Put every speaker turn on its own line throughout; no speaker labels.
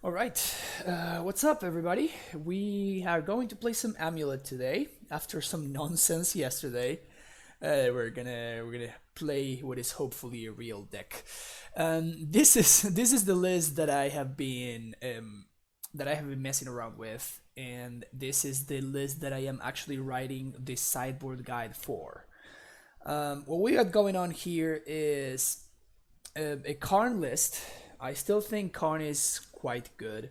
Alright, what's up everybody? We are going to play some Amulet today, after some nonsense yesterday. We're gonna play what is hopefully a real deck. This is the list that I have been messing around with, and this is the list that I am actually writing the sideboard guide for. What we got going on here is a Karn list. I still think Karn is quite good.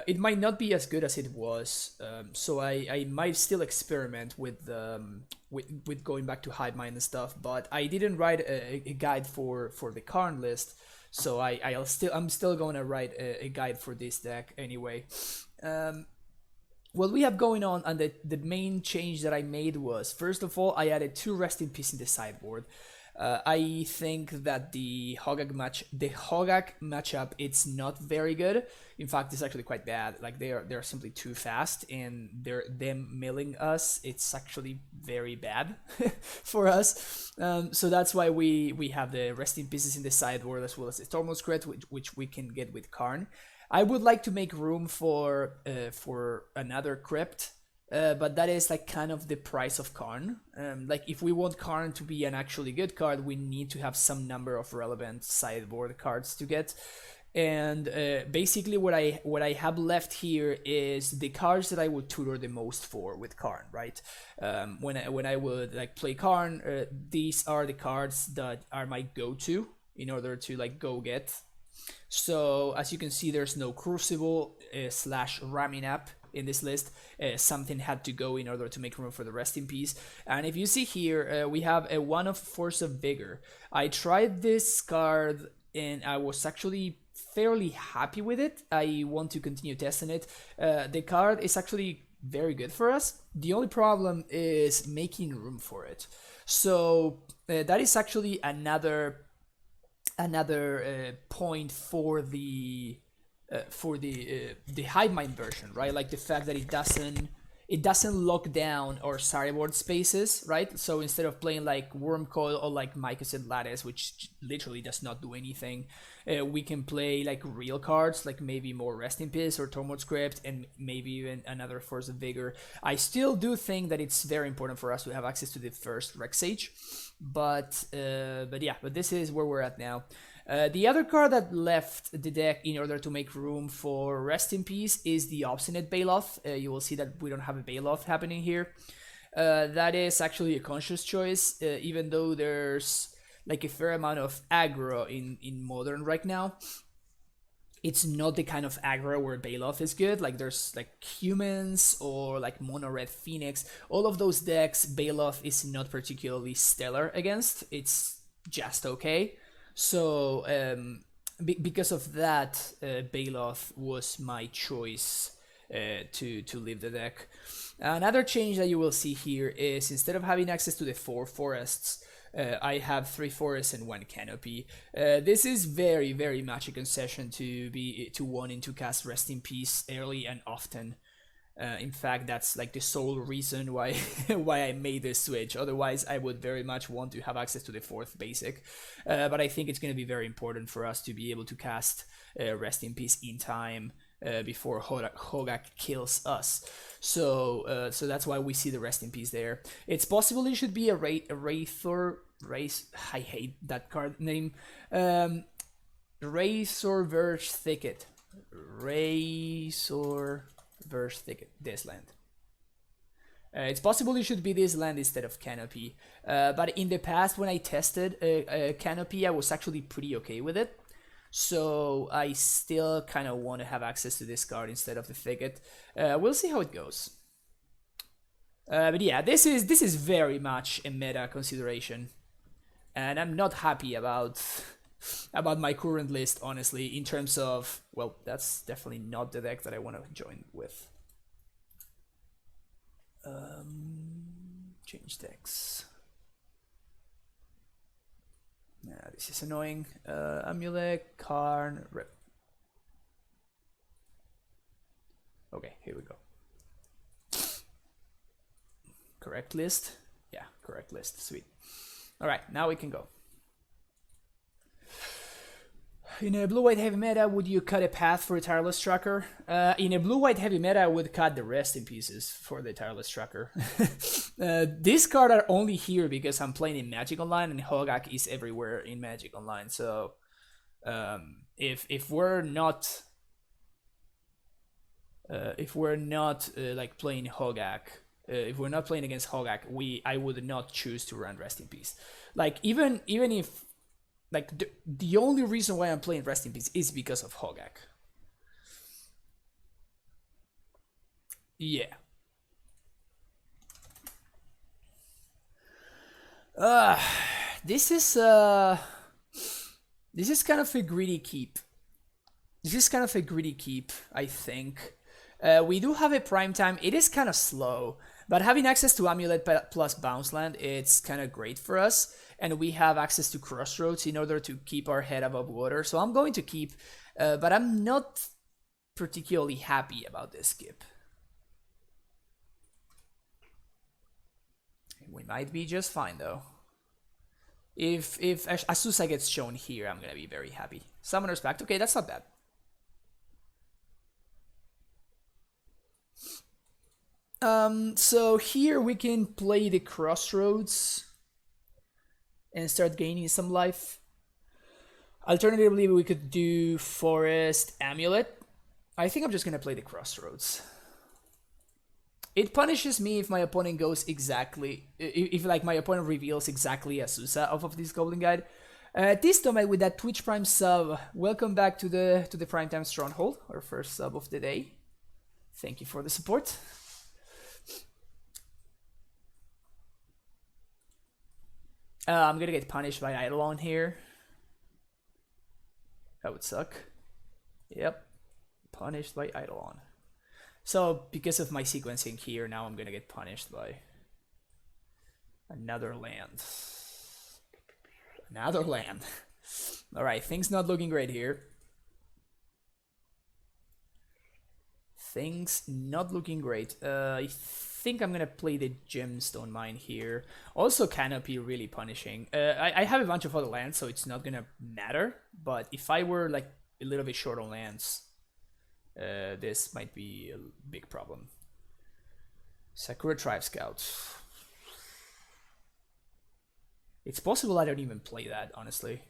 It might not be as good as it was, so I might still experiment with going back to Hive Mind and stuff. But I didn't write a guide for the Karn list, so I'm still going to write a guide for this deck anyway. What we have going on, and the main change that I made was, first of all, I added 2 Rest in Peace in the sideboard. I think that the Hogaak matchup, it's not very good. In fact, it's actually quite bad. Like they're simply too fast, and them milling us. It's actually very bad for us. So that's why we have the resting pieces in the sideboard, as well as the Tormod's Crypt, which we can get with Karn. I would like to make room for another crypt. But that is like kind of the price of Karn. Like if we want Karn to be an actually good card, we need to have some number of relevant sideboard cards to get. And basically what I have left here is the cards that I would tutor the most for with Karn, right? When I would like play Karn, these are the cards that are my go-to in order to like go get. So as you can see, there's no Crucible slash Ramming Up in this list. Something had to go in order to make room for the Rest in Peace. And if you see here, we have a 1 of Force of Vigor. I tried this card and I was actually fairly happy with it. I want to continue testing it. The card is actually very good for us. The only problem is making room for it. So that is actually another point for the Hive Mind version, right? Like the fact that it doesn't lock down our sideboard spaces, right? So instead of playing like Wormcoil or like Mycosynth Lattice, which literally does not do anything, we can play like real cards, like maybe more Rest in Peace or Tormod's Crypt, and maybe even another Force of Vigor. I still do think that it's very important for us to have access to the first Rex Sage, but this is where we're at now. The other card that left the deck in order to make room for Rest in Peace is the Obstinate Baloth. You will see that we don't have a Baloth happening here. That is actually a conscious choice, even though there's like a fair amount of aggro in Modern right now. It's not the kind of aggro where Baloth is good. Like there's like Humans or like Mono Red Phoenix. All of those decks, Baloth is not particularly stellar against. It's just okay. So because of that, Baloth was my choice to leave the deck. Another change that you will see here is, instead of having access to the 4 forests, I have 3 forests and 1 canopy. This is very, very much a concession to wanting to cast Rest in Peace early and often. In fact, that's like the sole reason why why I made this switch. Otherwise, I would very much want to have access to the 4th basic. But I think it's going to be very important for us to be able to cast Rest in Peace in time before Hogaak kills us. So that's why we see the Rest in Peace there. It's possible it should be a Wraithor. I hate that card name. Razorverge Thicket. Razorverge Thicket. This land. It's possible it should be this land instead of Canopy. But in the past, when I tested Canopy, I was actually pretty okay with it. So I still kind of want to have access to this card instead of the Thicket. We'll see how it goes. But yeah, this is very much a meta consideration, and I'm not happy about my current list, honestly. In terms of, well, that's definitely not the deck that I want to join with. Change decks. This is annoying. Amulet, Karn, Rip. Okay, here we go. Correct list? Yeah, correct list. Sweet. Alright, now we can go. In a blue-white heavy meta, would you cut a path for a tireless tracker? In a blue-white heavy meta, I would cut the rest in pieces for the tireless tracker. These cards are only here because I'm playing in Magic Online, and Hogaak is everywhere in Magic Online. So if we're not like playing Hogaak, if we're not playing against Hogaak, I would not choose to run Rest in Peace. Like even if like the only reason why I'm playing Rest in Peace is because of Hogaak. Yeah. This is kind of a greedy keep. I think. We do have a prime time. It is kind of slow, but having access to Amulet plus Bounce Land, it's kind of great for us. And we have access to Crossroads in order to keep our head above water. So I'm going to keep, but I'm not particularly happy about this skip. We might be just fine though. If Azusa gets shown here, I'm gonna be very happy. Summoner's Pact, okay, that's not bad. So here we can play the Crossroads and start gaining some life. Alternatively, we could do Forest Amulet. I think I'm just gonna play the Crossroads. It punishes me if my opponent goes exactly, if like my opponent reveals exactly Azusa off of this Goblin Guide. Tistomate with that Twitch Prime sub. Welcome back to the Primetime Stronghold, our first sub of the day. Thank you for the support. I'm gonna get punished by Eidolon here. That would suck. Yep, punished by Eidolon. So because of my sequencing here, now I'm gonna get punished by another land. Another land. All right, things not looking great here. Things not looking great. I think I'm gonna play the Gemstone Mine here. Also, Canopy really punishing. I have a bunch of other lands, so it's not gonna matter. But if I were like a little bit short on lands, this might be a big problem. Sakura Tribe Scout. It's possible I don't even play that, honestly.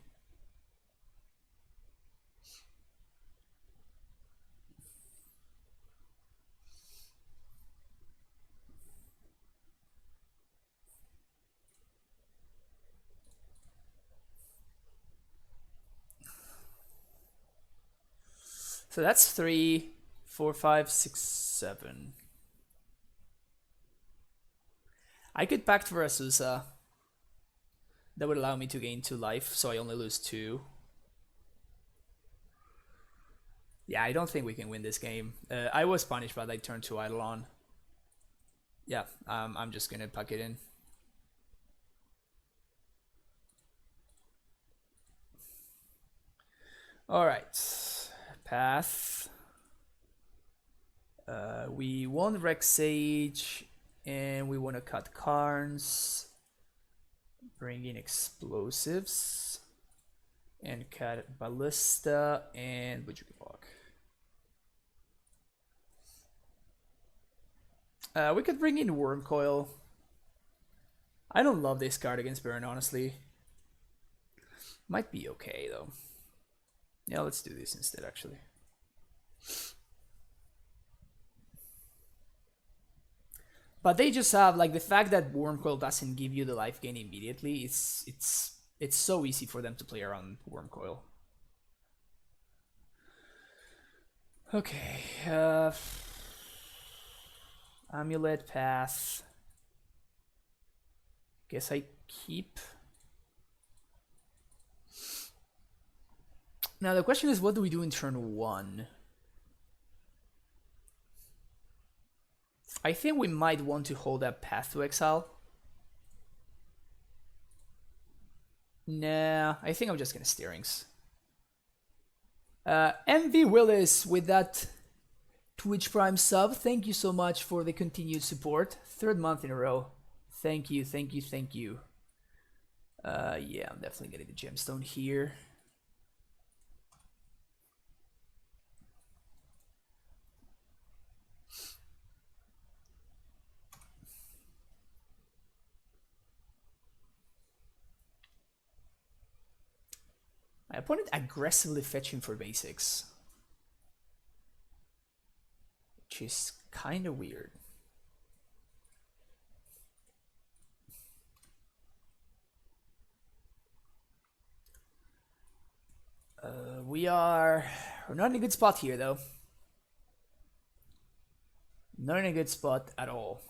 So that's 3, 4, 5, 6, 7. I could pact for Azusa. That would allow me to gain 2 life, so I only lose 2. Yeah, I don't think we can win this game. I was punished, but I turned to Eidolon. Yeah, I'm just gonna pack it in. Alright. Path. We want Rex Sage, and we want to cut Karns. Bring in Explosives, and cut Ballista and Bujuki Block. We could bring in Worm Coil. I don't love this card against Burn, honestly. Might be okay though. Yeah, let's do this instead, actually. But they just have, like, the fact that Wormcoil doesn't give you the life gain immediately, it's so easy for them to play around Wormcoil. Okay, Amulet Path. Guess I keep. Now the question is, what do we do in turn 1? I think we might want to hold that Path to Exile. Nah, I think I'm just gonna Steerings. MV Willis with that Twitch Prime sub. Thank you so much for the continued support. 3rd month in a row. Thank you, thank you, thank you. Yeah, I'm definitely getting the Gemstone here. opponent aggressively fetching for basics, which is kind of weird. We're not in a good spot here, though. Not in a good spot at all.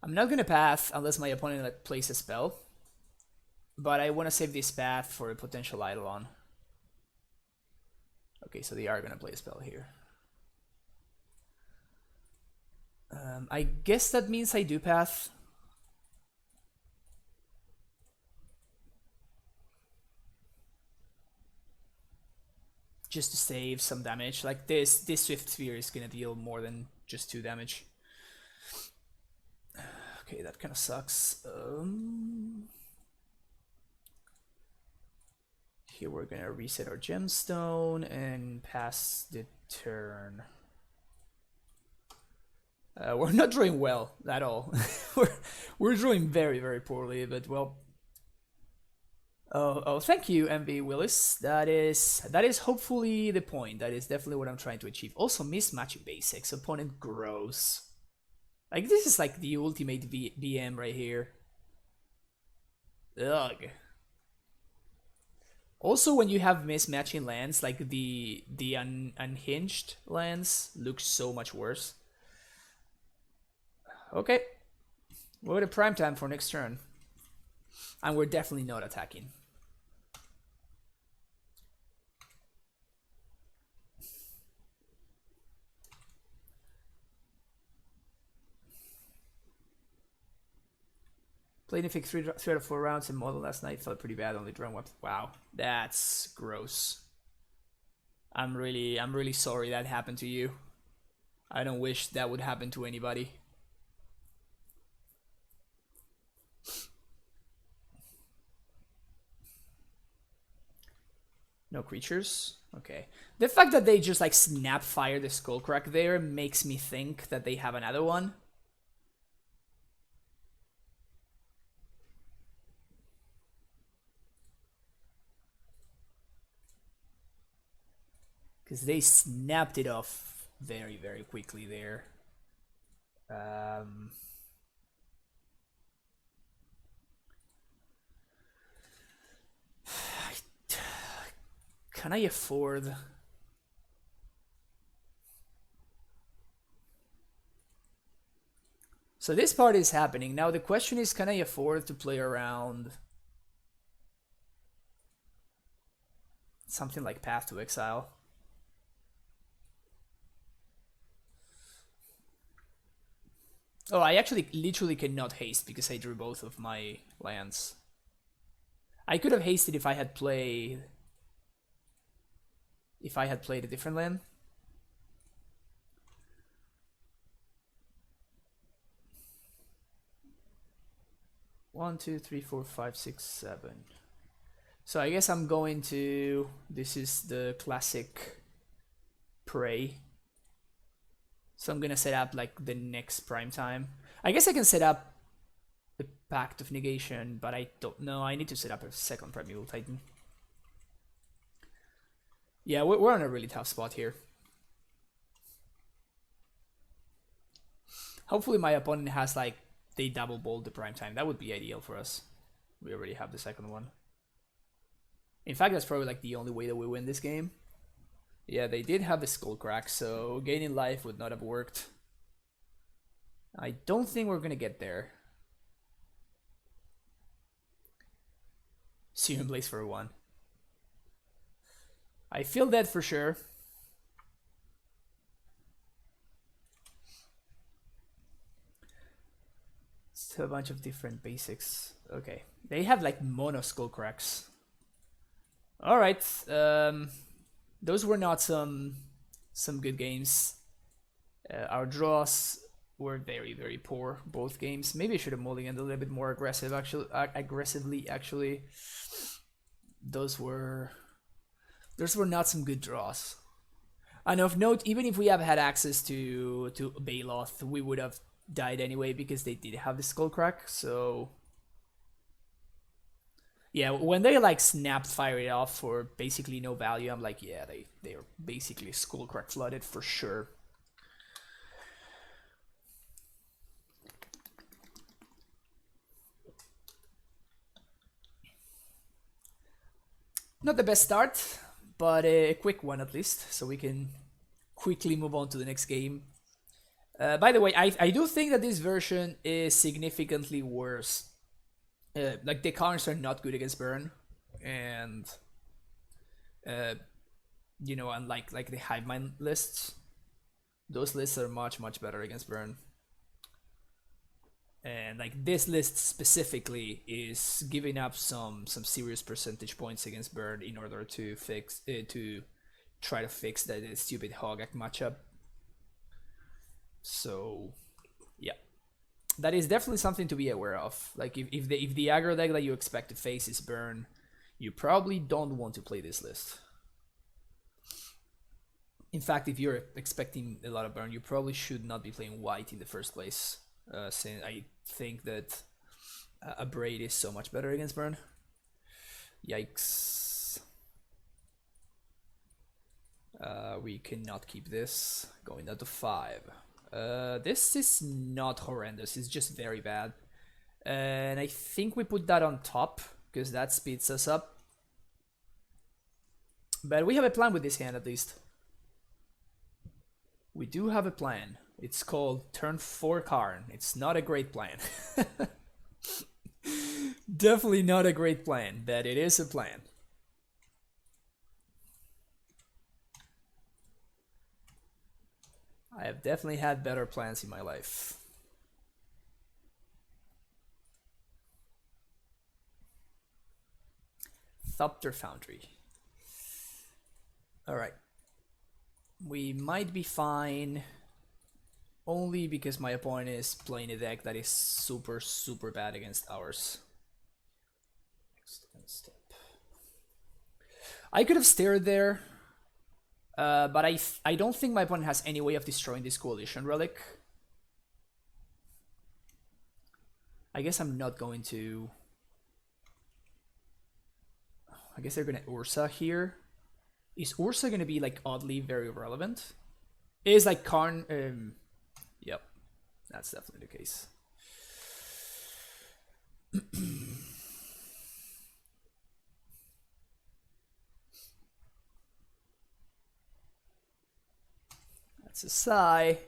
I'm not gonna path unless my opponent like, plays a spell. But I want to save this path for a potential Eidolon. Okay, so they are gonna play a spell here. I guess that means I do path. Just to save some damage. Like this Swift Sphere is gonna deal more than just 2 damage. Okay, that kind of sucks. Here we're gonna reset our gemstone and pass the turn. We're not drawing well at all. we're drawing very, very poorly, but well. Oh, thank you, MV Willis. That is hopefully the point. That is definitely what I'm trying to achieve. Also, mismatching basics. Opponent grows. Like, this is like the ultimate BM right here. Ugh. Also, when you have mismatching lands, like the unhinged lands look so much worse. Okay. We're at prime time for next turn. And we're definitely not attacking. Played Mythic 3 out of 4 rounds in Model last night. Felt pretty bad, only drawing one. Wow, that's gross. I'm really sorry that happened to you. I don't wish that would happen to anybody. No creatures? Okay. The fact that they just like snap fire the Skullcrack there makes me think that they have another one. Because they snapped it off very, very quickly there. Can I afford... So this part is happening. Now the question is, can I afford to play around something like Path to Exile? Oh, I actually literally cannot haste because I drew both of my lands. I could have hasted if I had played... a different land. One, two, three, four, five, six, 7. So I guess I'm going to... This is the classic Prey. So I'm gonna set up like the next prime time. I guess I can set up the Pact of Negation, but I don't know. I need to set up a second Primeval Titan. Yeah, we're on a really tough spot here. Hopefully my opponent has like, they double bolt the prime time. That would be ideal for us. We already have the second one. In fact, that's probably like the only way that we win this game. Yeah, they did have the Skullcrack, so gaining life would not have worked. I don't think we're gonna get there. Serum Blaze for 1. I feel that for sure. Still a bunch of different basics. Okay, they have like mono Skullcracks. All right, those were not some good games. Our draws were very, very poor, both games. Maybe I should have mulliganed a little bit more aggressively. Actually, those were not some good draws. And of note, even if we have had access to Baloth, we would have died anyway because they did have the Skullcrack, so... Yeah, when they like snapped fire it off for basically no value, I'm like, yeah, they are basically Skullcrack flooded for sure. Not the best start, but a quick one at least, so we can quickly move on to the next game. By the way, I do think that this version is significantly worse. Like, the counters are not good against burn, and you know, unlike like the hive mind lists, those lists are much better against burn. And like this list specifically is giving up some serious percentage points against burn in order to fix to try to fix that stupid Hogaak matchup. So yeah, that is definitely something to be aware of. Like if the aggro deck that you expect to face is burn, you probably don't want to play this list. In fact, if you're expecting a lot of burn, you probably should not be playing white in the first place. Since I think that a braid is so much better against burn. Yikes. We cannot keep this. Going down to 5. This is not horrendous, it's just very bad. And I think we put that on top, because that speeds us up. But we have a plan with this hand at least. We do have a plan. It's called turn 4 Karn. It's not a great plan. Definitely not a great plan, but it is a plan. I have definitely had better plans in my life. Thopter Foundry. Alright. We might be fine. Only because my opponent is playing a deck that is super bad against ours. Next step. I could have stared there, but I don't think my opponent has any way of destroying this Coalition Relic. I guess I'm not going to... I guess they're gonna Urza here. Is Urza gonna be like oddly very relevant? It is like Karn... Yep, that's definitely the case. That's a sigh.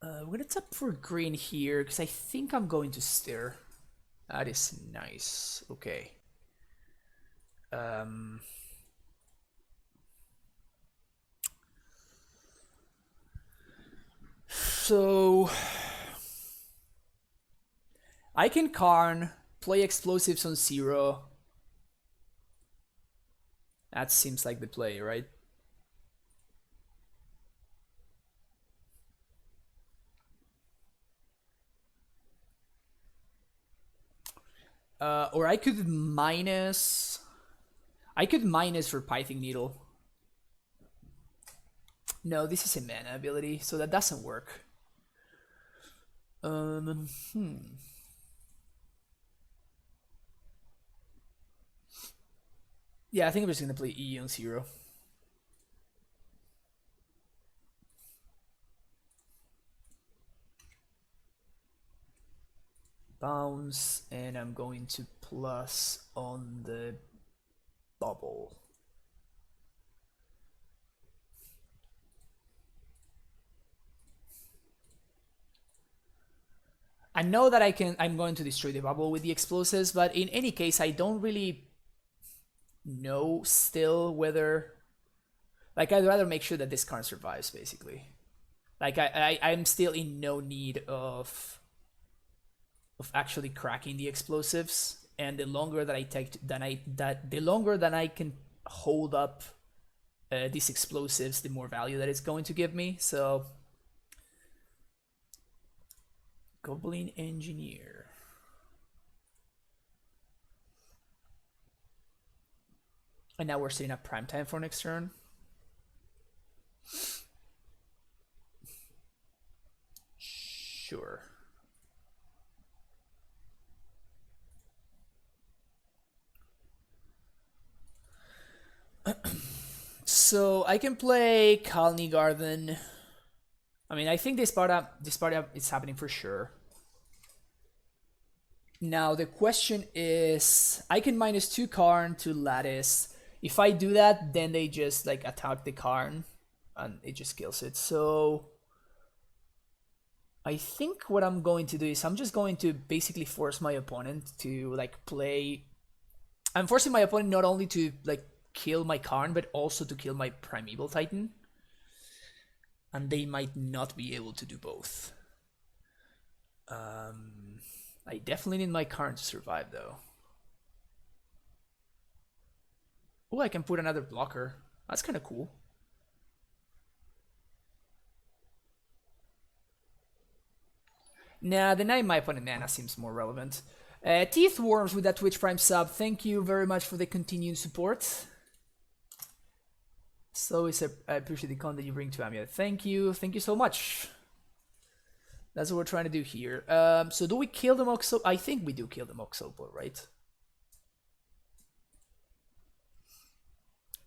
We're gonna tap for green here because I think I'm going to stare. That is nice. Okay. So I can Karn, play explosives on 0. That seems like the play, right? Or I could minus... I could minus for Pithing Needle. No, this is a mana ability, so that doesn't work. Yeah, I think I'm just gonna play E on 0. Bounce, and I'm going to plus on the bubble. I know that I'm going to destroy the bubble with the explosives, but in any case, I don't really know still whether... Like, I'd rather make sure that this card survives, basically. Like, I'm still in no need of actually cracking the explosives, and the longer that I take the longer that I can hold up these explosives, the more value that it's going to give me. So Goblin Engineer. And now we're setting up prime time for next turn. Sure. So I can play Colony Garden. I mean, I think this part up is happening for sure. Now the question is, I can -2 Karn to Lattice. If I do that, then they just like attack the Karn, and it just kills it. So I think what I'm going to do is I'm just going to basically force my opponent to like play. I'm forcing my opponent not only to like kill my Karn, but also to kill my Primeval Titan. And they might not be able to do both. I definitely need my Karn to survive though. Oh, I can put another blocker. That's kind of cool. Nah, denying my opponent mana seems more relevant. Teeth Worms with that Twitch Prime sub. Thank you very much for the continued support. So I appreciate the content you bring to Amulet. Thank you so much. That's what we're trying to do here. So do we kill the Moxo? I think we do kill the Moxopor, right?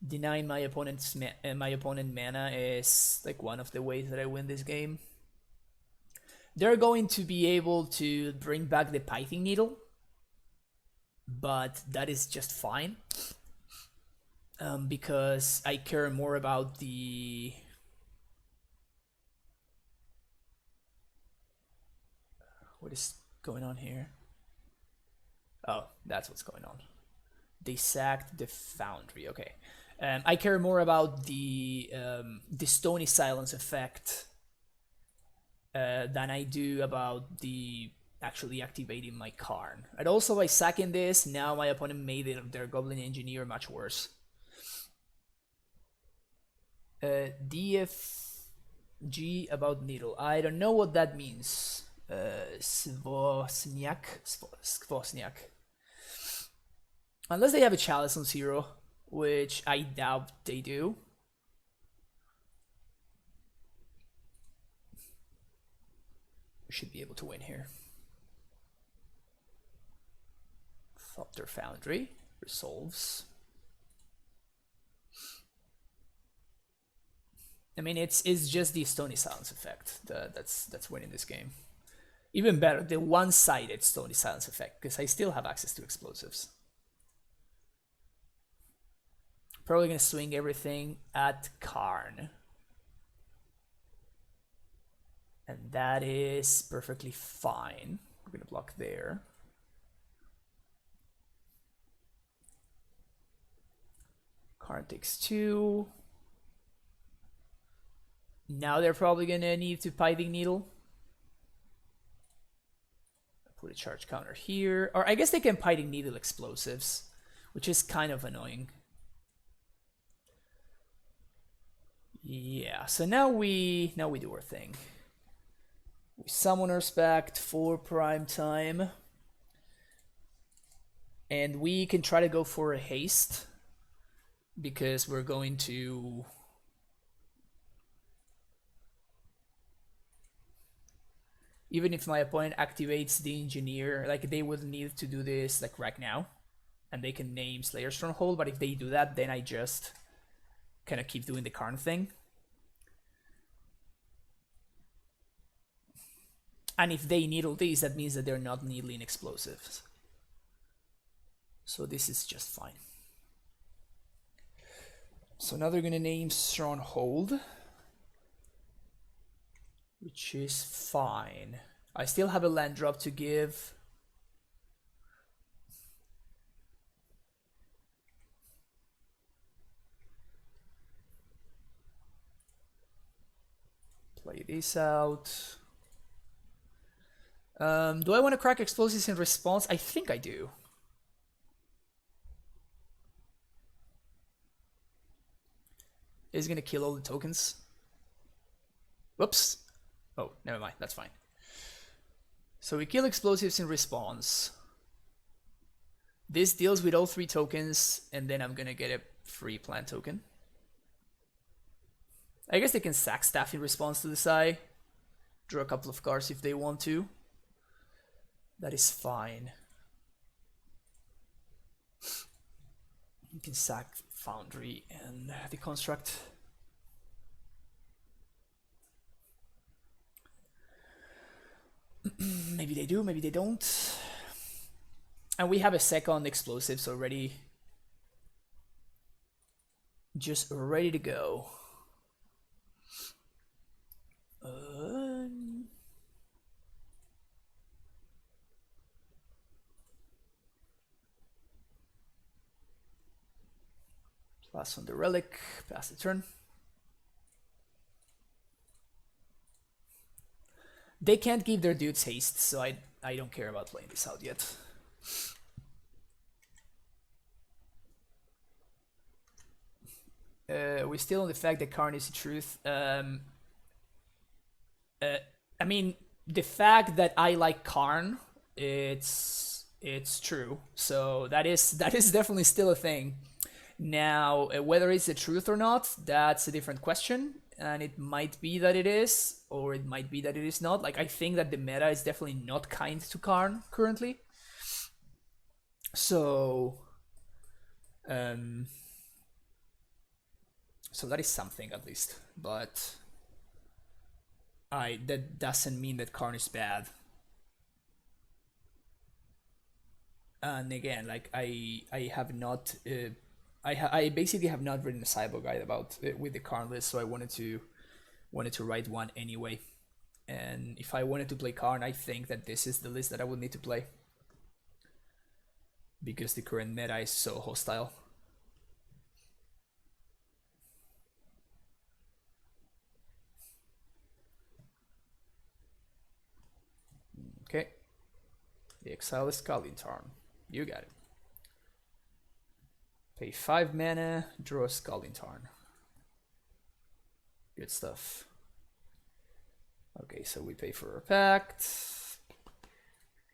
Denying my opponent mana is like one of the ways that I win this game. They're going to be able to bring back the Pithing Needle, but that is just fine. Because I care more about the... What is going on here? Oh, that's what's going on. They sacked the Foundry, okay. I care more about the Stony Silence effect than I do about the actually activating my Karn. And also by sacking this, now my opponent made their Goblin Engineer much worse. DFG about Needle. I don't know what that means. Svosniak. Unless they have a Chalice on 0, which I doubt they do. We should be able to win here. Thopter Foundry resolves. I mean, it's just the Stony Silence effect that's winning this game. Even better, the one-sided Stony Silence effect, because I still have access to explosives. Probably gonna swing everything at Karn. And that is perfectly fine. We're gonna block there. Karn takes 2. Now they're probably gonna need to Pithing Needle. Put a charge counter here. Or I guess they can Pithing Needle explosives, which is kind of annoying. Yeah, so now we do our thing. We summon our Spect for prime time. And we can try to go for a haste, because we're going to... Even if my opponent activates the Engineer, like they would need to do this like right now, and they can name Slayer Stronghold, but if they do that, then I just kind of keep doing the Karn thing. And if they needle these, that means that they're not needling explosives. So this is just fine. So now they're gonna name Stronghold, which is fine. I still have a land drop to give. Play this out. Do I want to crack explosives in response? I think I do. Is gonna kill all the tokens. Whoops. Oh, never mind, that's fine. So we kill explosives in response. This deals with all 3 tokens, and then I'm gonna get a Free plant token. I guess they can sack staff in response to the Sai. Draw a couple of cards if they want to. That is fine. You can sack Foundry and the Construct. Maybe they do, maybe they don't. And we have a second explosives already. Just ready to go. Plus on the relic, pass the turn. They can't give their dudes haste, so I don't care about playing this out yet. We're still on the fact that Karn is the truth. I mean, the fact that I like Karn, it's true. So that is definitely still a thing. Now, whether it's the truth or not, that's a different question. And it might be that it is, or it might be that it is not. Like, I think that the meta is definitely not kind to Karn currently. So, so that is something at least. But that doesn't mean that Karn is bad. And again, like I have not. I basically have not written a sideboard guide about with the Karn list, so I wanted to write one anyway. And if I wanted to play Karn, I think that this is the list that I would need to play, because the current meta is so hostile. Okay, the exile is Kalintarn. You got it. Pay 5 mana, draw a Scalding Tarn. Good stuff. Okay, so we pay for a pact.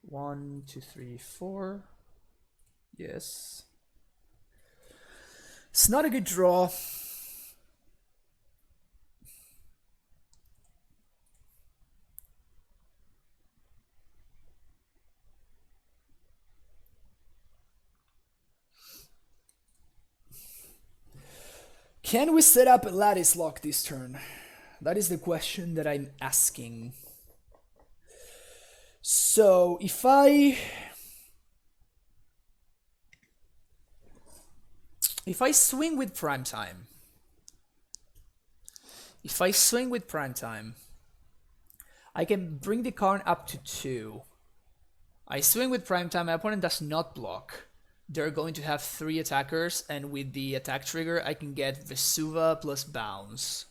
1, 2, 3, 4. Yes. It's not a good draw. Can we set up a Lattice Lock this turn? That is the question that I'm asking. So if I swing with Primetime, I can bring the Karn up to 2. I swing with Primetime, my opponent does not block. They're going to have 3 attackers, and with the attack trigger, I can get Vesuva plus Bounce.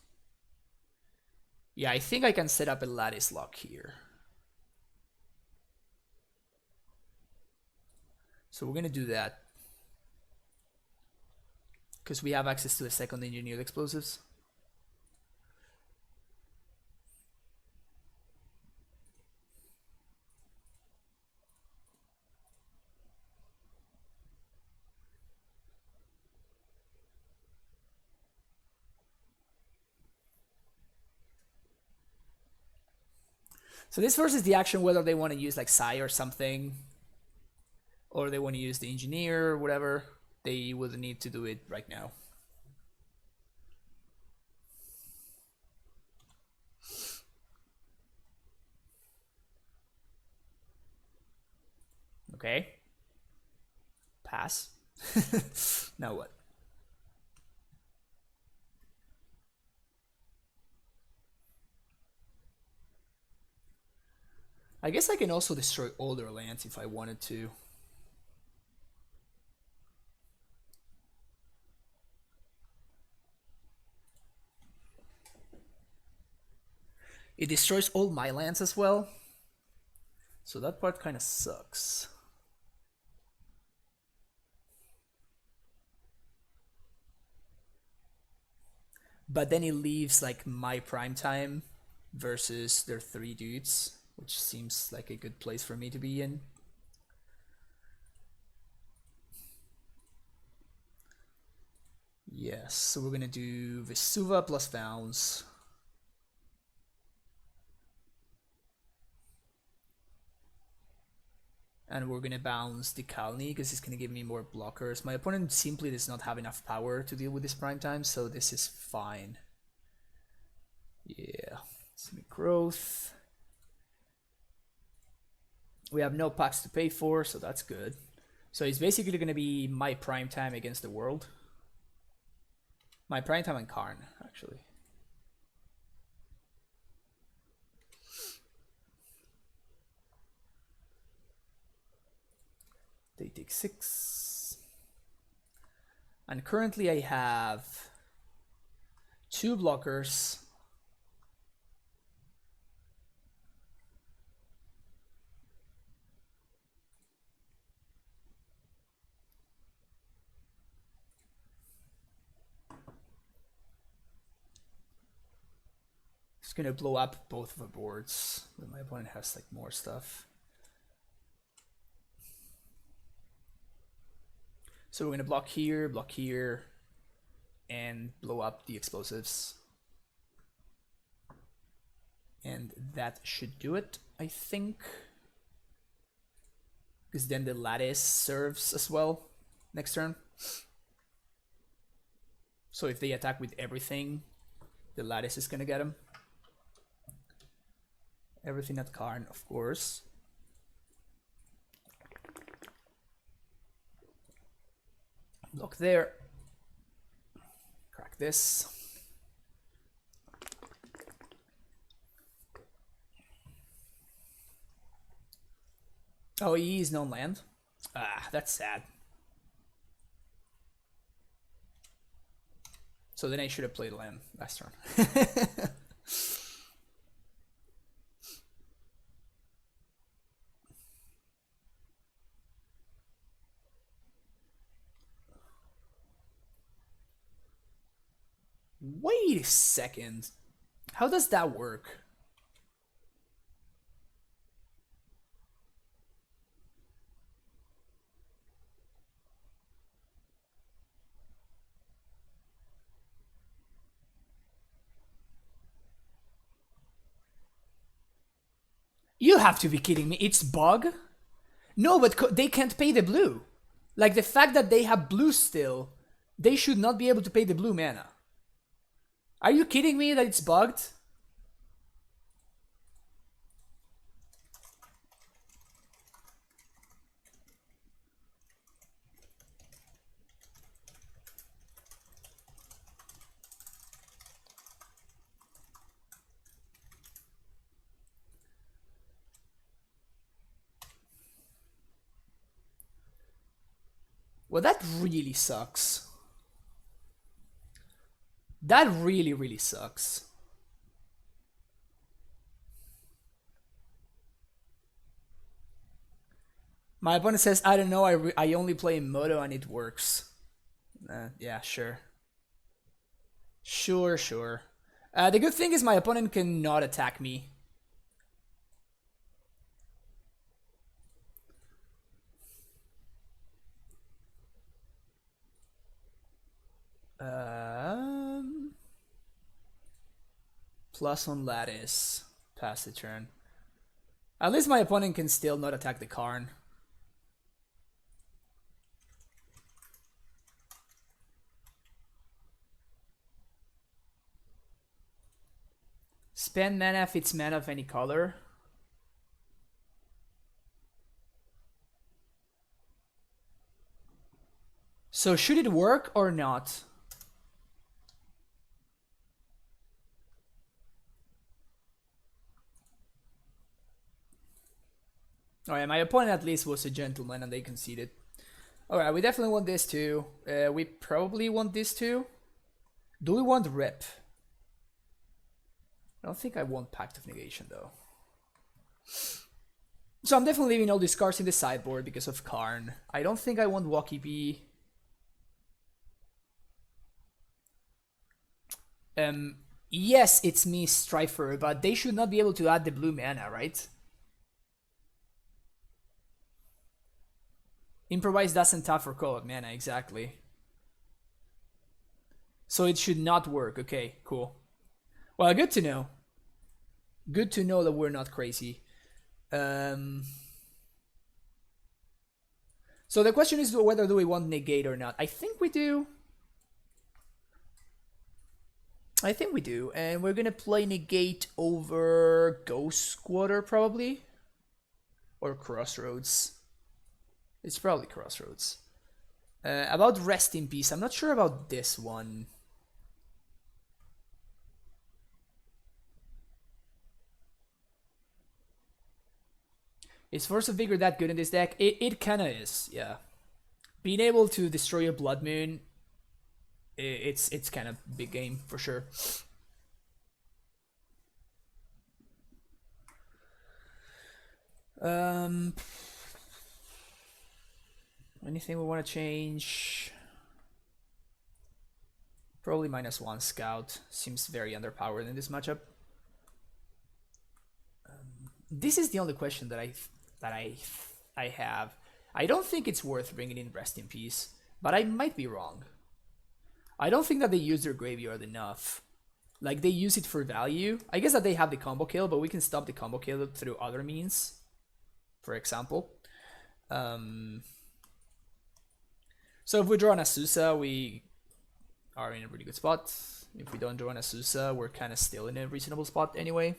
Yeah, I think I can set up a Lattice Lock here. So we're gonna do that, because we have access to the second engineered explosives. So this versus the action, whether they want to use like Sai or something, or they want to use the engineer or whatever, they would need to do it right now. Okay. Pass. Now what? I guess I can also destroy all their lands if I wanted to. It destroys all my lands as well, so that part kind of sucks. But then it leaves like my Primetime versus their 3 dudes, which seems like a good place for me to be in. Yes, so we're gonna do Vesuva plus Bounce. And we're gonna bounce the Kalni because it's gonna give me more blockers. My opponent simply does not have enough power to deal with this prime time, so this is fine. Yeah, Simic Growth. We have no packs to pay for, so that's good. So it's basically gonna be my prime time against the world. My prime time and Karn, actually. They take 6. And currently I have 2 blockers. It's gonna blow up both of the boards, but my opponent has like more stuff. So we're gonna block here, and blow up the explosives. And that should do it, I think. Because then the lattice serves as well next turn. So if they attack with everything, the lattice is gonna get them. Everything at Karn, of course. Block there. Crack this. Oh, he is non-land. Ah, that's sad. So then I should have played land last turn. Wait a second. How does that work? You have to be kidding me. It's bug? No, but they can't pay the blue. Like the fact that they have blue still, they should not be able to pay the blue mana. Are you kidding me that it's bugged? Well, that really sucks. That really, really sucks. My opponent says, I don't know, I only play Moto and it works. Yeah, sure. Sure. The good thing is my opponent cannot attack me. Plus on lattice. Pass the turn. At least my opponent can still not attack the Karn. Spend mana if it's mana of any color. So should it work or not? Alright, my opponent at least was a gentleman and they conceded. Alright, we definitely want this too. We probably want this too. Do we want Rip? I don't think I want Pact of Negation though. So I'm definitely leaving all these cards in the sideboard because of Karn. I don't think I want Walkie B. Yes, it's me, Strifer, but they should not be able to add the blue mana, right? Improvise doesn't tap for co-op mana, exactly. So it should not work. Okay, cool. Well, good to know. Good to know that we're not crazy. So the question is whether do we want negate or not. I think we do. I think we do. And we're going to play negate over Ghost Squatter probably. Or Crossroads. It's probably Crossroads. About Rest in Peace, I'm not sure about this one. Is Force of Vigor that good in this deck? It kinda is, yeah. Being able to destroy your Blood Moon, it's kind of big game for sure. Anything we want to change? Probably -1 Scout. Seems very underpowered in this matchup. This is the only question that I have. I don't think it's worth bringing in Rest in Peace, but I might be wrong. I don't think that they use their graveyard enough. Like, they use it for value. I guess that they have the combo kill, but we can stop the combo kill through other means. For example. So if we draw an Azusa, we are in a really good spot. If we don't draw an Azusa, we're kind of still in a reasonable spot anyway.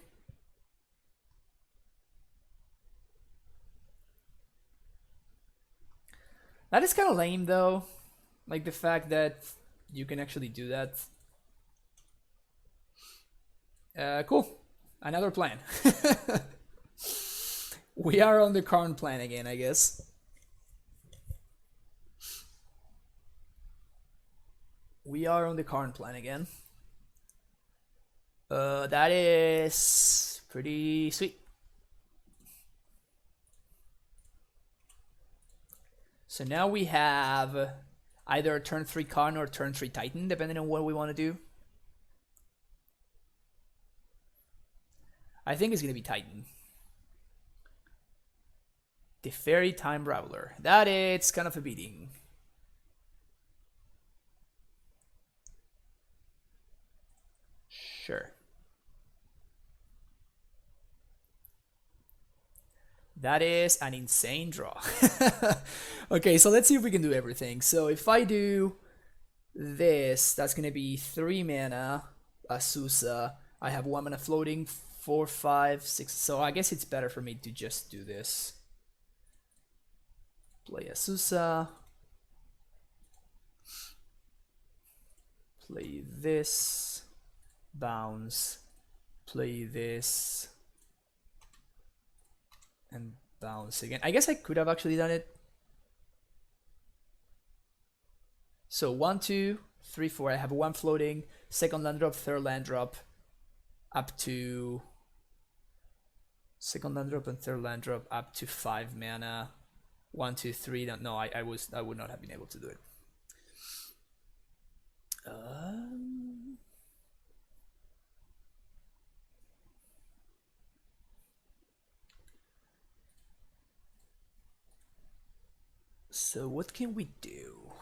That is kind of lame though. Like the fact that you can actually do that. Cool. Another plan. We are on the Karn plan again, I guess. We are on the Karn plan again. That is pretty sweet. So now we have either turn 3 Karn or turn 3 Titan, depending on what we want to do. I think it's going to be Titan. The Fairy Time Raveler. That is kind of a beating. Sure. That is an insane draw. Okay, so let's see if we can do everything. So if I do this, that's going to be 3 mana, Azusa. I have 1 mana floating, 4, 5, 6. So I guess it's better for me to just do this. Play Azusa. Play this. Bounce. Play this. And bounce again. I guess I could have actually done it. So 1, 2, 3, 4. I have 1 floating, second land drop, third land drop, up to second land drop and third land drop up to 5 mana. 1, 2, 3. No, I would not have been able to do it. So what can we do?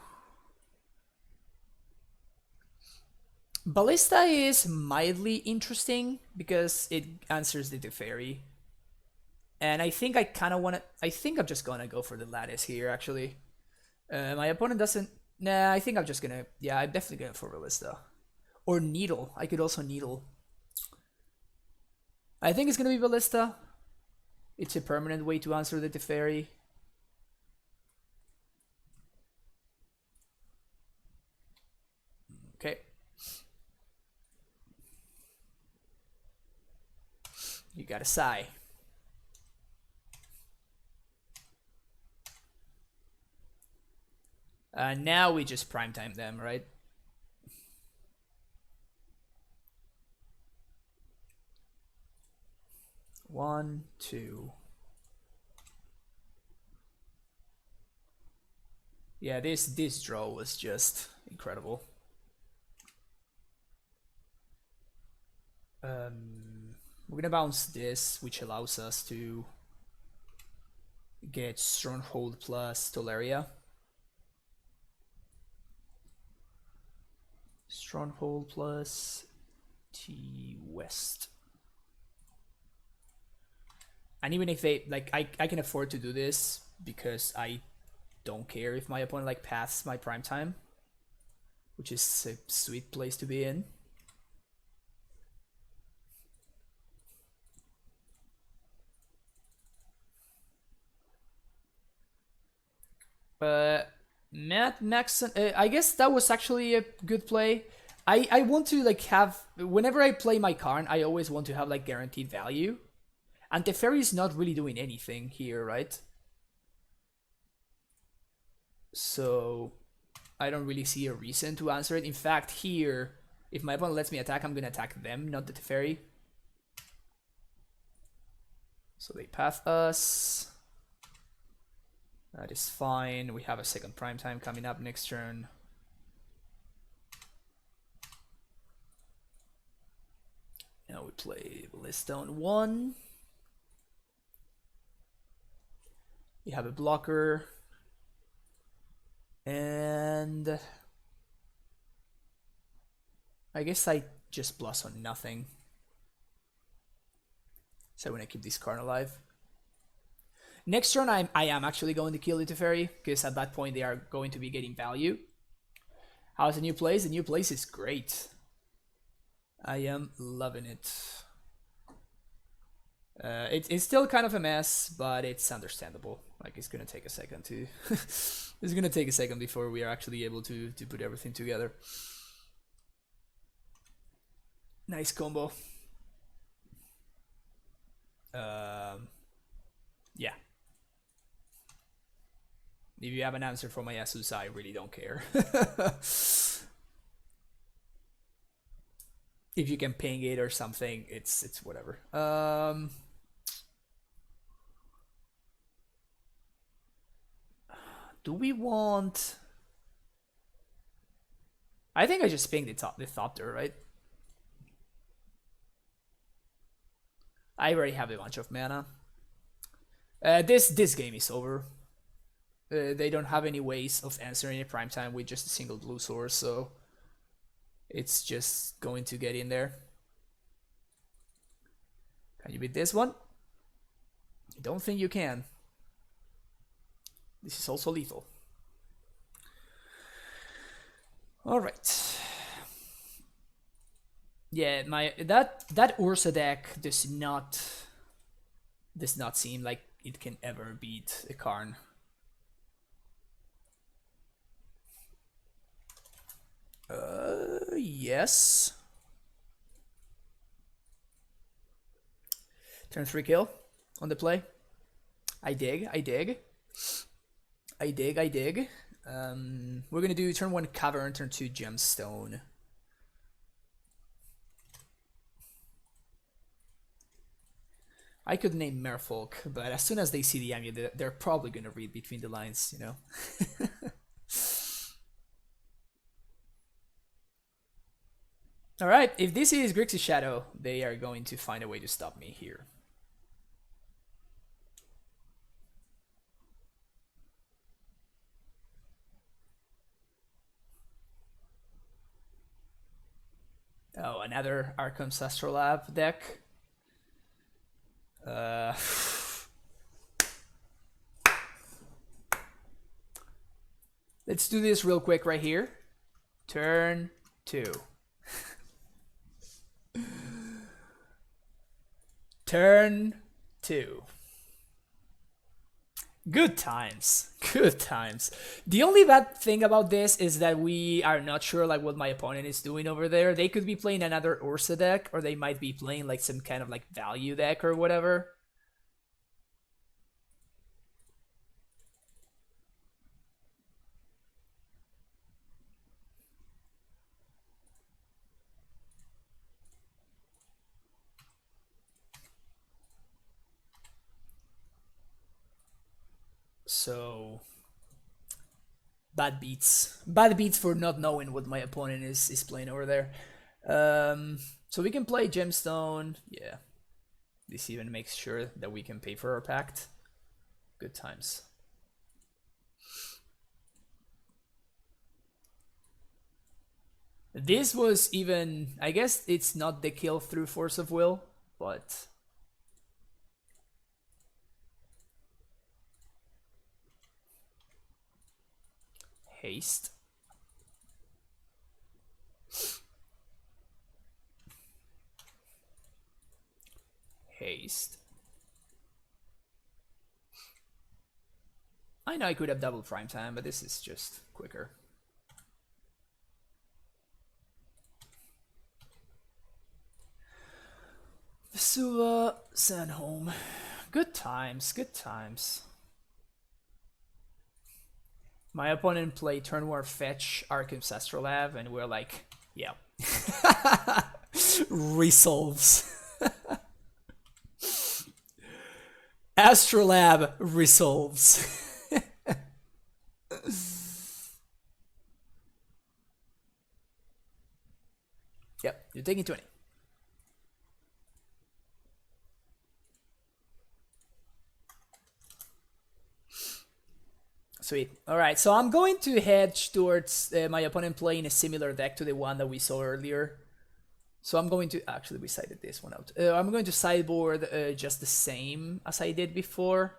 Ballista is mildly interesting because it answers the Teferi. And I think I kind of want to... I think I'm just going to go for the Lattice here, actually. My opponent doesn't... Nah, I think I'm just going to... Yeah, I'm definitely going for Ballista. Or Needle. I could also Needle. I think it's going to be Ballista. It's a permanent way to answer the Teferi. Okay. You got a sigh. Now we just primetime them, right? One, two. Yeah, this draw was just incredible. We're gonna bounce this, which allows us to get Stronghold plus Tolaria. Stronghold plus T West. And even if they, like, I can afford to do this because I don't care if my opponent, like, paths my prime time, which is a sweet place to be in. Matt Maxon, I guess that was actually a good play. I want to, like, have, whenever I play my Karn, I always want to have, like, guaranteed value. And Teferi is not really doing anything here, right? So I don't really see a reason to answer it. In fact, here, if my opponent lets me attack, I'm gonna attack them, not the Teferi. So they path us. That is fine. We have a second prime time coming up next turn. Now we play Listone 1. We have a blocker. And I guess I just plus on nothing. So I want to keep this card alive. Next turn, I am actually going to kill the Teferi, because at that point they are going to be getting value. How's the new place? The new place is great. I am loving it. It's still kind of a mess, but it's understandable. Like, it's gonna take a second to... it's gonna take a second before we are actually able to put everything together. Nice combo. Yeah. If you have an answer for my Asus, I really don't care. If you can ping it or something, it's whatever. Do we want... I think I just pinged the Thopter, right? I already have a bunch of mana. This game is over. They don't have any ways of answering a prime time with just a single blue source, so it's just going to get in there. Can you beat this one? I don't think you can. This is also lethal. All right. Yeah, that Urza deck does not seem like it can ever beat a Karn. Yes. Turn 3 kill on the play. I dig. We're gonna do turn 1 Cavern, turn 2 Gemstone. I could name Merfolk, but as soon as they see the Amulet, they're probably gonna read between the lines, you know? Alright, if this is Grixis Shadow, they are going to find a way to stop me here. Oh, another Arkham's Astrolabe deck. Let's do this real quick right here. Turn 2. Turn 2. Good times. Good times. The only bad thing about this is that we are not sure like what my opponent is doing over there. They could be playing another Urza deck, or they might be playing like some kind of like value deck or whatever. So bad beats for not knowing what my opponent is playing over there. So we can play Gemstone. Yeah, this even makes sure that we can pay for our pact. Good times. This was even, I guess it's not the kill through force of will, but haste. Haste. I know I could have double prime time, but this is just quicker. Vesuva, Sandholm. Good times, good times. My opponent played turn war fetch Arc Astrolabe, and we're like, yeah. Resolves. Astrolabe resolves. Yep, you're taking 20. Sweet. Alright, so I'm going to hedge towards my opponent playing a similar deck to the one that we saw earlier. So I'm going to... Actually, we sided this one out. I'm going to sideboard just the same as I did before.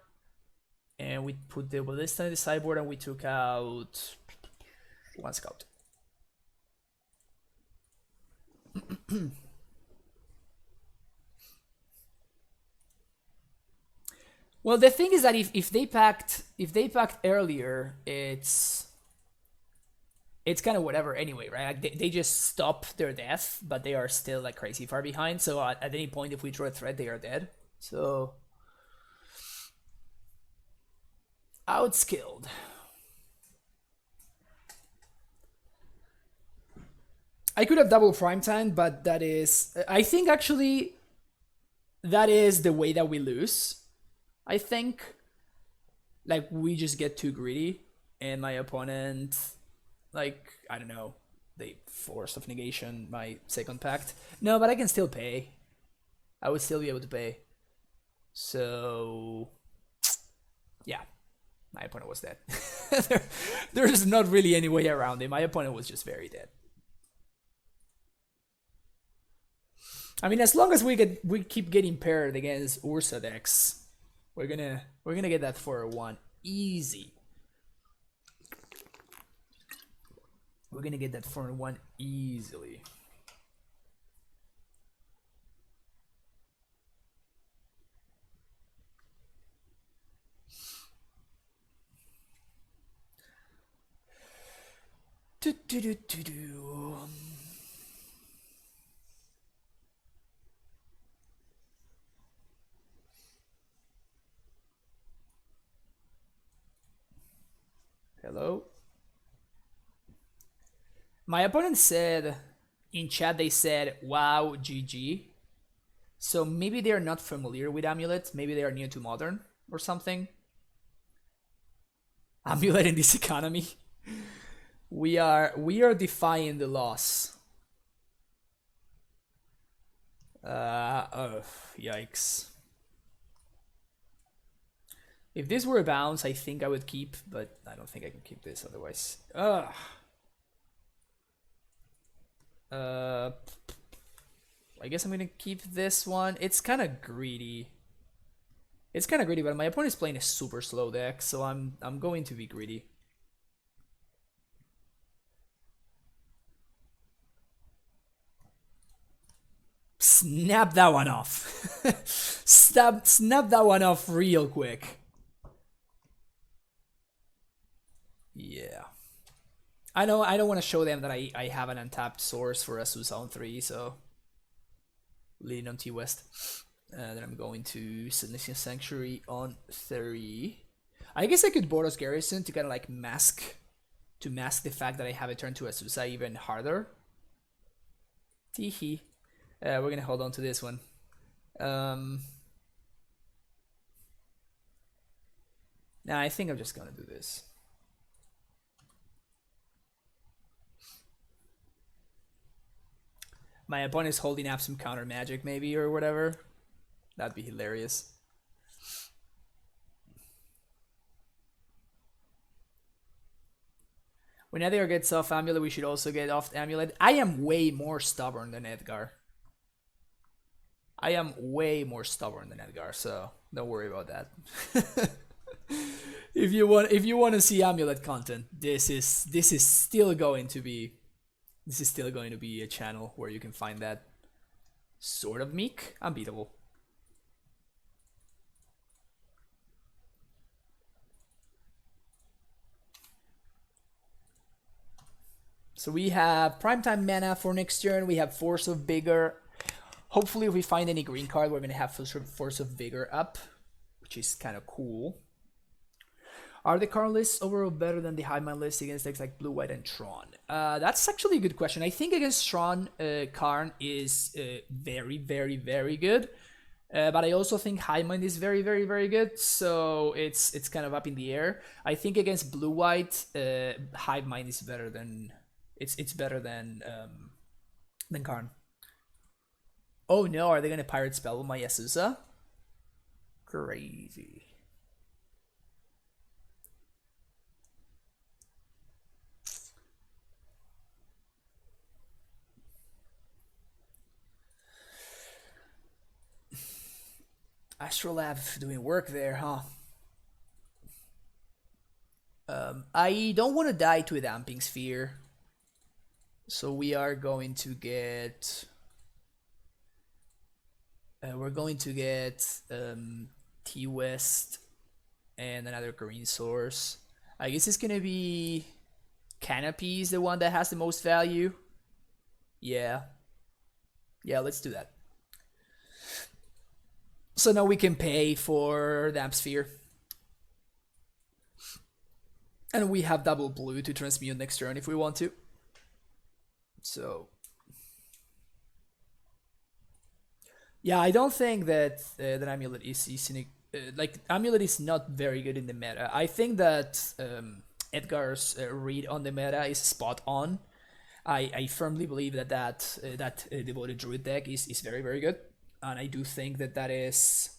And we put the Ballista in the sideboard and we took out... one scout. Well, the thing is that if they packed earlier, it's kind of whatever anyway, right? Like they just stop their death, but they are still like crazy far behind. So at any point, if we draw a threat, they are dead. So outskilled. I could have double prime time, but that is... I think actually that is the way that we lose. I think, like, we just get too greedy, and my opponent, like, I don't know, they force of negation my second pact. No, but I can still pay. I would still be able to pay. So, yeah, my opponent was dead. There's not really any way around it. My opponent was just very dead. I mean, as long as we keep getting paired against Urza decks, we're gonna get that 4-1 easy. We're gonna get that 4-1 easily. Hello? My opponent said, in chat they said, wow, GG. So maybe they're not familiar with Amulet. Maybe they are new to Modern or something. Amulet in this economy. We are defying the loss. Oh, yikes. If this were a bounce, I think I would keep, but I don't think I can keep this otherwise. Ugh. I guess I'm gonna keep this one. It's kind of greedy. It's kind of greedy, but my opponent's playing a super slow deck, so I'm going to be greedy. Snap that one off. Snap that one off real quick. Yeah. I know I don't want to show them that I have an untapped source for Azusa on 3, so leading on T-West. Then I'm going to Silesian Sanctuary on 3. I guess I could Boros Garrison to kind of like mask the fact that I have a turn to Azusa even harder. Teehee. We're gonna hold on to this one. Nah, I think I'm just gonna do this. My opponent's holding up some counter magic maybe or whatever. That'd be hilarious. When Edgar gets off Amulet, we should also get off Amulet. I am way more stubborn than Edgar. I am way more stubborn than Edgar, so don't worry about that. If you want to see Amulet content, this is still going to be a channel where you can find that. Sort of meek, unbeatable. So we have Primetime Mana for next turn. We have Force of Vigor. Hopefully if we find any green card, we're going to have Force of Vigor up, which is kind of cool. Are the Karn lists overall better than the Hive Mind list against decks like Blue, White, and Tron? That's actually a good question. I think against Tron, Karn is very, very, very good. But I also think Hive Mind is very, very, very good. So it's kind of up in the air. I think against Blue, White, Hive Mind is better than... It's better than Karn. Oh no, are they gonna Pirate Spell with my Yasusa? Crazy. Astrolab doing work there, huh? I don't want to die to a Damping Sphere. So we are going to get... we're going to get T-West and another green source. I guess it's gonna be Canopy is the one that has the most value. Yeah. Yeah, let's do that. So now we can pay for Damp Sphere. And we have double blue to transmute next turn if we want to. So... yeah, I don't think that that Amulet is easy. Like, Amulet is not very good in the meta. I think that Edgar's read on the meta is spot on. I firmly believe that Devoted Druid deck is very, very good. And I do think that is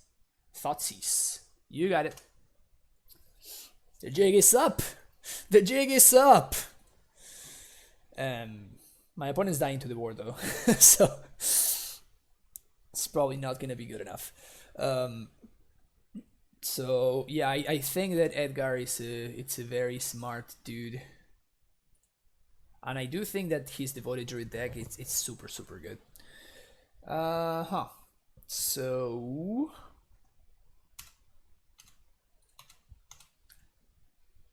Thoughtseize. You got it. The jig is up! The jig is up! My opponent's dying to the board though. So... it's probably not gonna be good enough. So yeah, I think that Edgar is a very smart dude, and I do think that his Devoted Druid deck it's super, super good. So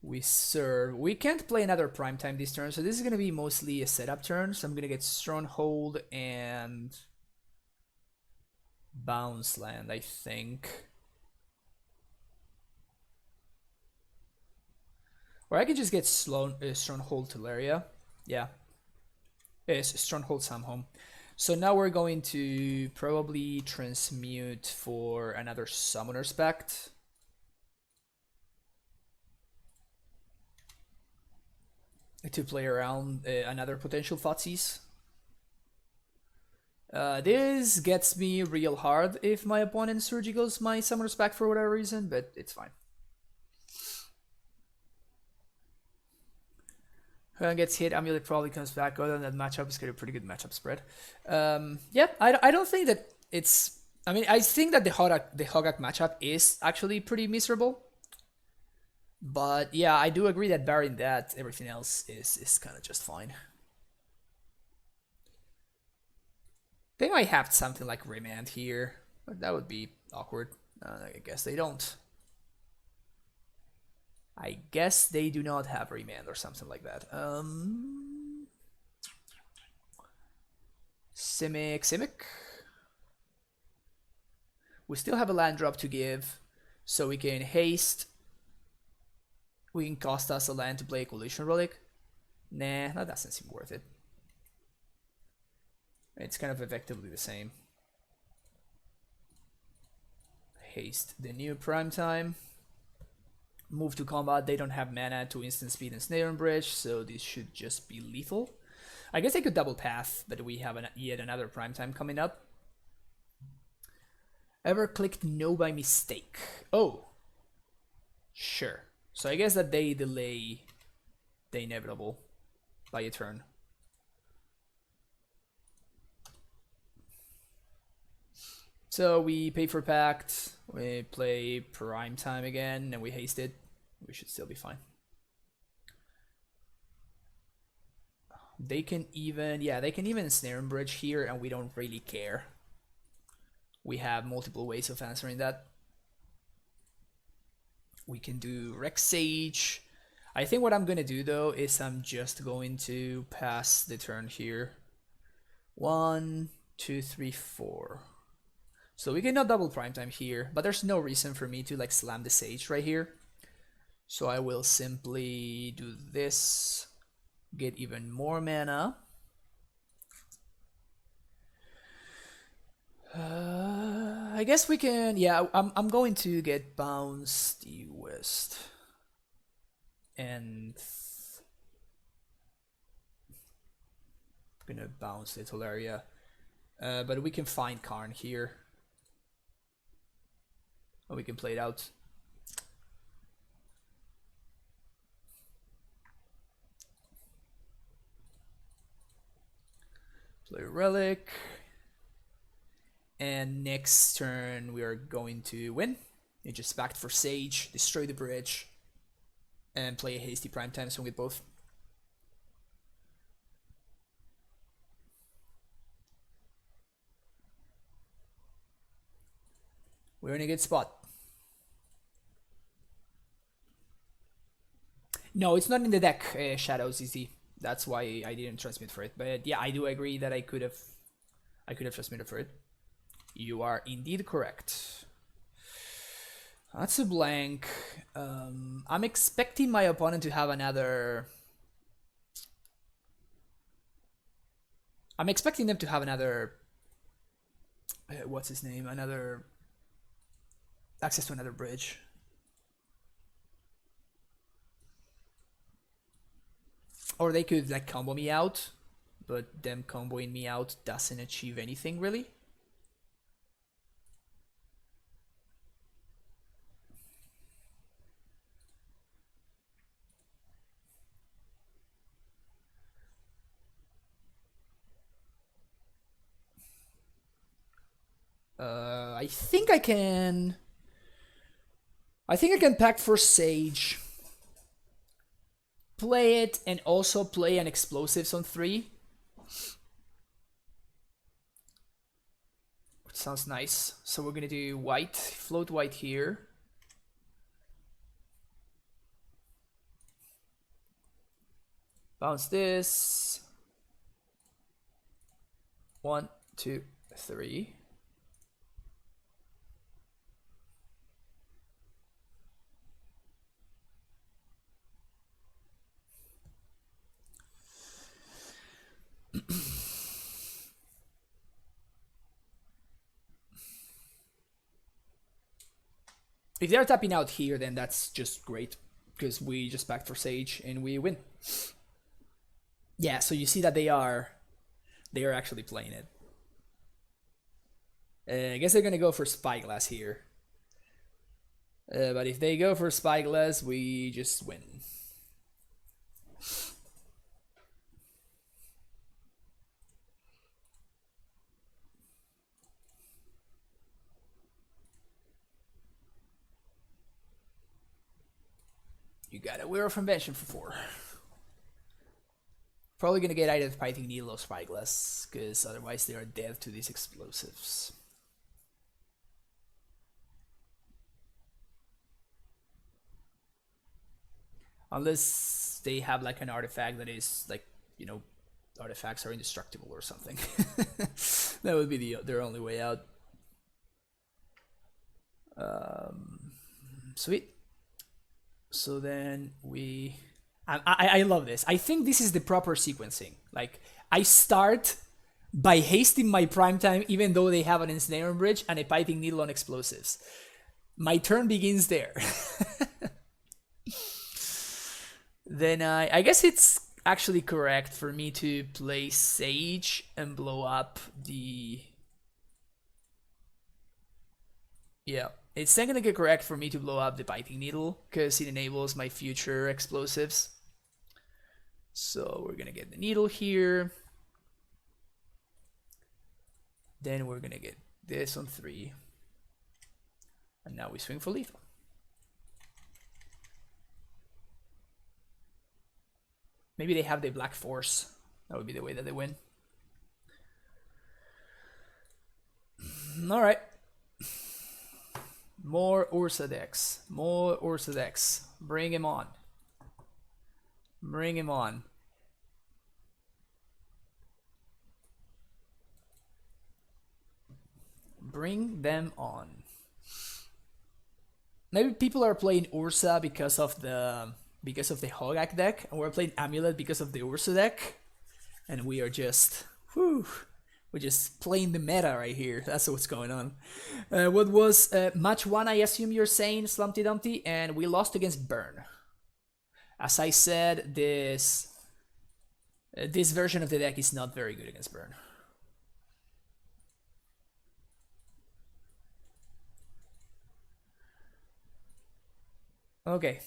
we serve. We can't play another Primetime this turn, so this is gonna be mostly a setup turn. So I'm gonna get Stronghold and Bounce Land, I think. Or I could just get Stronghold Teleria. Yeah. Yes, Stronghold Samhome. So now we're going to probably transmute for another Summoner's Pact. To play around another potential Thoughtseize. This gets me real hard if my opponent surgicals my Summoner's Pact for whatever reason, but it's fine. Gets hit, Amulet probably comes back. Other than that matchup, it's got a pretty good matchup spread. Yeah, I don't think that it's... I mean, I think that the Hogaak matchup is actually pretty miserable. But yeah, I do agree that barring that, everything else is kind of just fine. They might have something like Remand here, but that would be awkward. I guess they don't. I guess they do not have Remand or something like that. Simic. We still have a land drop to give, so we can haste. We can cost us a land to play a Collision Relic. Nah, that doesn't seem worth it. It's kind of effectively the same. Haste the new Primetime. Move to combat. They don't have mana to instant speed and Snare and Bridge, so this should just be lethal. I guess I could double path, but we have yet another Primetime coming up. Ever clicked no by mistake? Oh. Sure. So I guess that they delay the inevitable. by a turn. So we pay for Pact, we play Prime Time again, and we haste it. We should still be fine. They can even, yeah, they can even Snare and Bridge here, and we don't really care. We have multiple ways of answering that. We can do Rex Sage. I think what I'm gonna do though is I'm just going to pass the turn here. 1, 2, 3, 4. So we cannot double Prime Time here, but there's no reason for me to like slam the Sage right here. So I will simply do this, get even more mana. I guess we can, yeah, I'm going to get Bounce the West. And I'm gonna bounce Little Area. But we can find Karn here. Or we can play it out. Play Relic. And next turn we are going to win. You just backed for Sage, destroy the bridge, and play a hasty Prime Time swing with both. We're in a good spot. No, it's not in the deck, Shadows Easy. That's why I didn't transmit for it. But yeah, I do agree that I could have transmitted for it. You are indeed correct. That's a blank. I'm expecting my opponent to have another. I'm expecting them to have another. What's his name? Another. Access to another bridge. Or they could like combo me out, but them comboing me out doesn't achieve anything really. I think I can pack for Sage, play it, and also play an Explosives on 3. Which sounds nice. So we're gonna do white, float white here. Bounce this. 1, 2, 3. If they're tapping out here, then that's just great, because we just backed for Sage and we win. Yeah, so you see that they are actually playing it. I guess they're gonna go for Spyglass here. But if they go for Spyglass, we just win. You got a Weir of Invention for 4. Probably gonna get either Pything Needle or Spyglass, because otherwise they are dead to these explosives. Unless they have like an artifact that is like, you know, artifacts are indestructible or something. That would be their only way out. Sweet. So then we... I love this. I think this is the proper sequencing. Like, I start by hasting my Prime Time even though they have an Ensnaring Bridge and a Piping Needle on Explosives. My turn begins there. Then I guess it's actually correct for me to play Sage and blow up the... Yeah. It's not gonna get correct for me to blow up the Piping Needle, because it enables my future explosives. So we're gonna get the needle here. Then we're gonna get this on 3. And now we swing for lethal. Maybe they have the Black Force. That would be the way that they win. Alright. More Urza decks. More Urza decks. Bring him on. Bring him on. Bring them on. Maybe people are playing Urza because of the Hogaak deck, and we're playing Amulet because of the Urza deck, and we are just we're just playing the meta right here. That's what's going on. What was match 1? I assume you're saying, Slumpty Dumpty, and we lost against Burn. As I said, this version of the deck is not very good against Burn. Okay.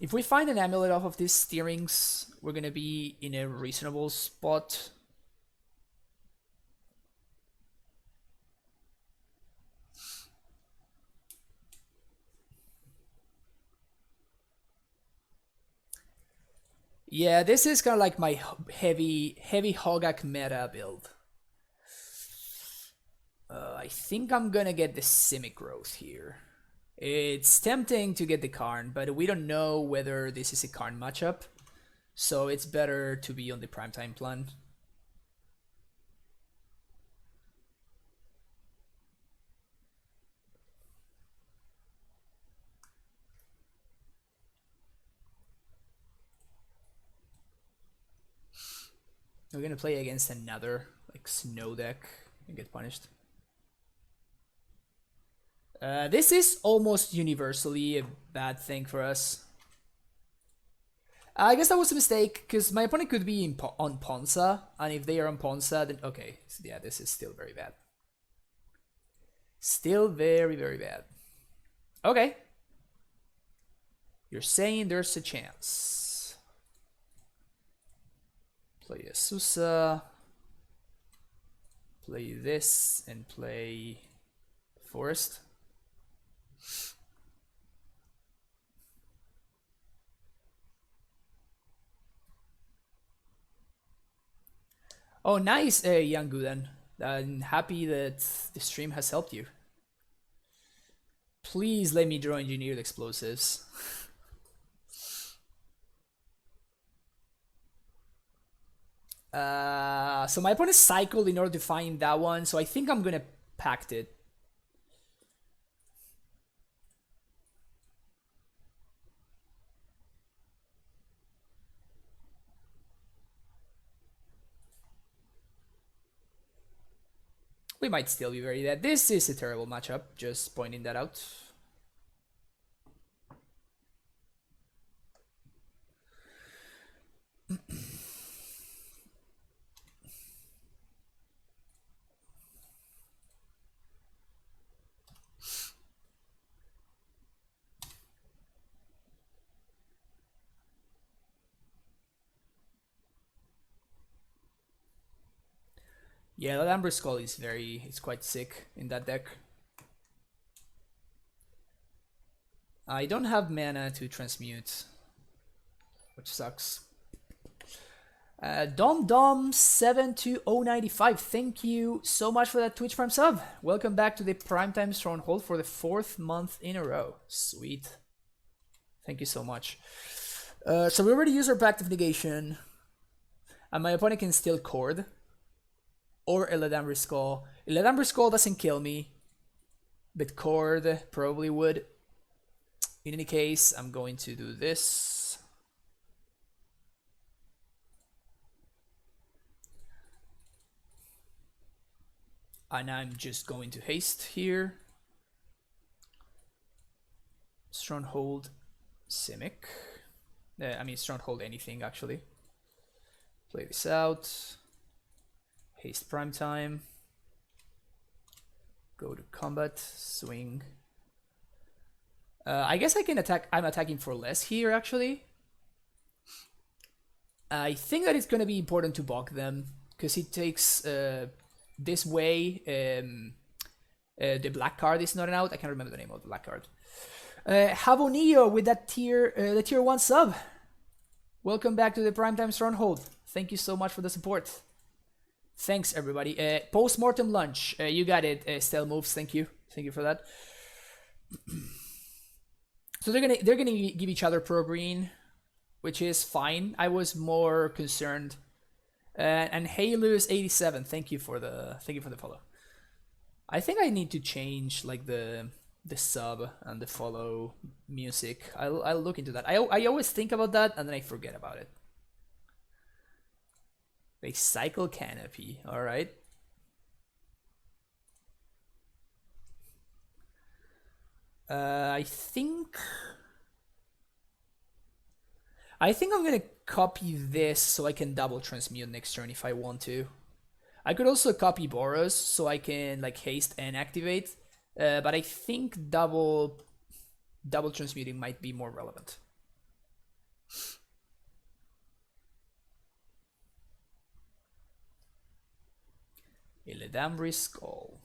If we find an Amulet off of these steerings, we're gonna be in a reasonable spot. Yeah, this is kind of like my heavy Hogaak meta build. I think I'm gonna get the Simic Growth here. It's tempting to get the Karn, but we don't know whether this is a Karn matchup, so it's better to be on the primetime plan. We're gonna play against another like snow deck and get punished. This is almost universally a bad thing for us. I guess that was a mistake, because my opponent could be on Ponza, and if they are on Ponza, then okay, so yeah, this is still very bad. Still very, very bad. Okay. You're saying there's a chance. Play a Susa. Play this, and play Forest. Oh, nice, young Gudan. I'm happy that the stream has helped you. Please let me draw engineered explosives. So my opponent cycled in order to find that one, so I think I'm gonna pact it. We might still be very dead. This is a terrible matchup, just pointing that out. Yeah, that Amber Skull is quite sick in that deck. I don't have mana to transmute, which sucks. DomDom72095, thank you so much for that Twitch Prime sub. Welcome back to the Primetime Stronghold for the 4th month in a row. Sweet. Thank you so much. So we already used our Pact of Negation, and my opponent can still Chord. Or Eladamri Skull. Eladamri Skull doesn't kill me, but Chord probably would. In any case, I'm going to do this. And I'm just going to haste here. Stronghold Simic. I mean, Stronghold anything, actually. Play this out. Haste prime time. Go to combat. Swing. I guess I can attack. I'm attacking for less here, actually. I think that it's going to be important to bog them, because it takes this way. The black card is not an out. I can't remember the name of the black card. Havonio with that the tier 1 sub. Welcome back to the Primetime Stronghold. Thank you so much for the support. Thanks, everybody. Post-mortem lunch. You got it, Stale Moves. Thank you. Thank you for that. So they're gonna give each other pro green, which is fine. I was more concerned. And Halus87, thank you for the follow. I think I need to change like the sub and the follow music. I'll look into that. I always think about that and then I forget about it. They cycle canopy, all right. I think I'm gonna copy this so I can double transmute next turn if I want to. I could also copy Boros so I can like haste and activate, but I think double transmuting might be more relevant. Illidanbri Skull.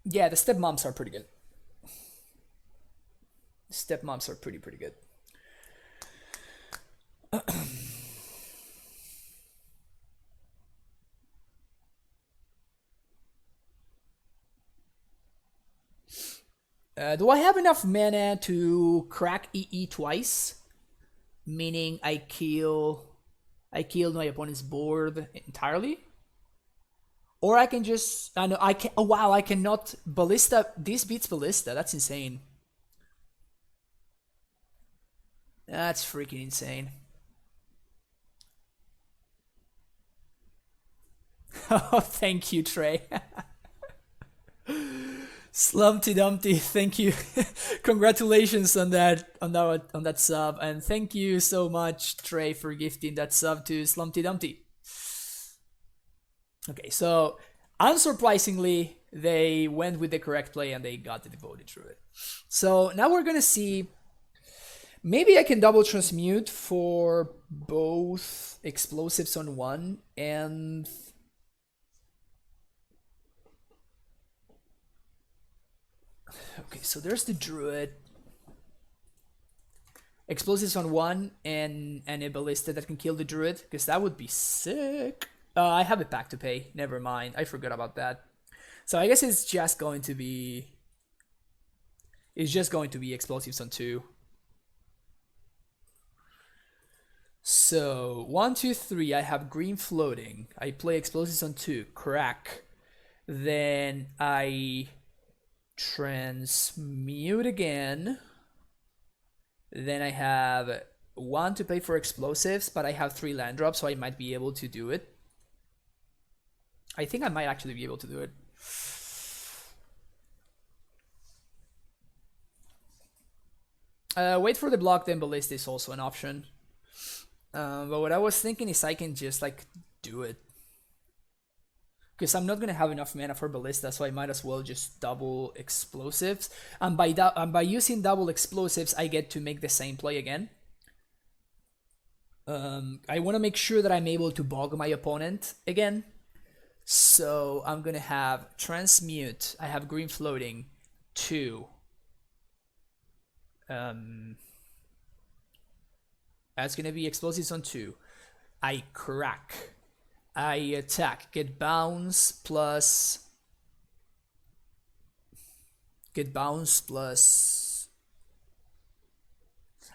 Yeah, the stepmoms are pretty good. Stepmoms are pretty good. Do I have enough mana to crack EE twice? Meaning I kill my opponent's board entirely? Or I can just, I know I can, oh wow, I cannot Ballista, this beats Ballista, that's insane. That's freaking insane. Oh, thank you, Trey. Slumpty Dumpty, thank you. Congratulations on that sub, and thank you so much, Trey, for gifting that sub to Slumpty Dumpty. Okay, so unsurprisingly, they went with the correct play and they got the Devoted Druid. So now we're gonna see. Maybe I can double transmute for both explosives on one and okay, so there's the Druid. Explosives on one and a Ballista that can kill the Druid, because that would be sick. I have a pack to pay. Never mind. I forgot about that. So I guess it's just going to be explosives on two. So 1, 2, 3. I have green floating. I play explosives on two. Crack. Then I transmute again. Then I have 1 to pay for explosives, but I have 3 land drops, so I might be able to do it. I think I might actually be able to do it. Wait for the block, then Ballista is also an option. But what I was thinking is I can just like do it. Because I'm not going to have enough mana for Ballista, so I might as well just double explosives. And by using double explosives, I get to make the same play again. I want to make sure that I'm able to bog my opponent again. So I'm going to have transmute. I have green floating 2. That's going to be explosives on 2. I crack. I attack. Get bounce plus.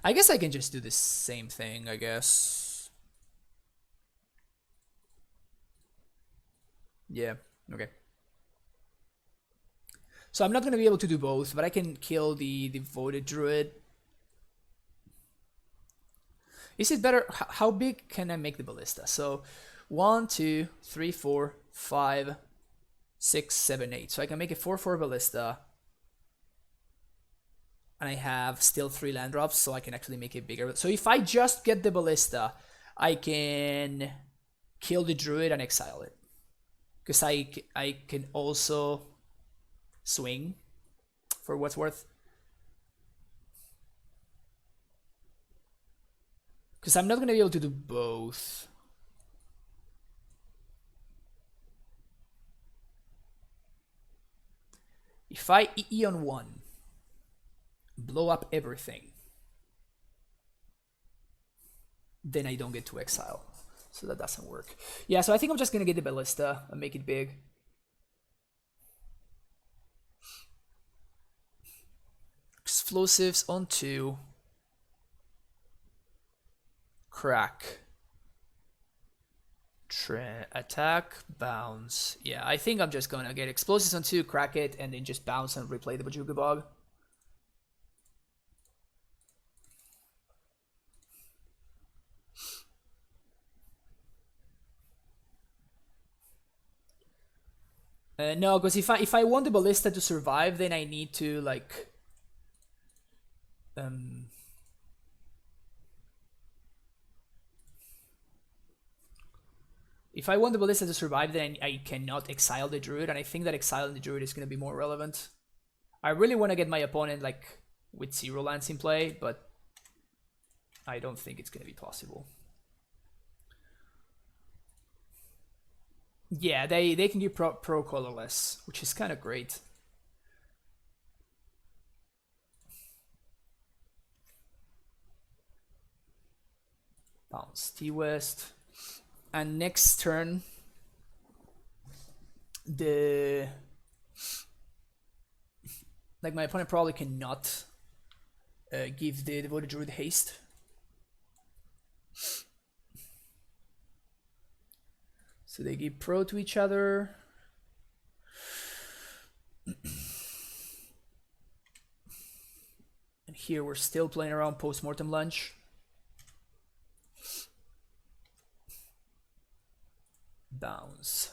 I guess I can just do the same thing, I guess. Yeah, okay. So I'm not going to be able to do both, but I can kill the Devoted Druid. Is it better? How big can I make the Ballista? So 1, 2, 3, 4, 5, 6, 7, 8. So I can make a 4/4 Ballista. And I have still 3 land drops, so I can actually make it bigger. So if I just get the Ballista, I can kill the Druid and exile it. Because I can also swing for what's worth. Because I'm not going to be able to do both. If I EE on 1, blow up everything, then I don't get to exile. So that doesn't work. Yeah, so I think I'm just going to get the Ballista and make it big. Explosives on 2. Crack. Attack, bounce. Yeah, I think I'm just gonna get explosives on 2, crack it, and then just bounce and replay the Bojuka Bog. No, because if I want the Ballista to survive, then I need to like if I want the Ballista to survive, then I cannot exile the Druid, and I think that exiling the Druid is going to be more relevant. I really want to get my opponent like with 0 lands in play, but I don't think it's going to be possible. Yeah, they can do pro colorless, which is kind of great. Bounce T-West. And next turn, my opponent probably cannot give the Devoted Druid haste. So they give pro to each other. And here we're still playing around post-mortem lunge. Bounce.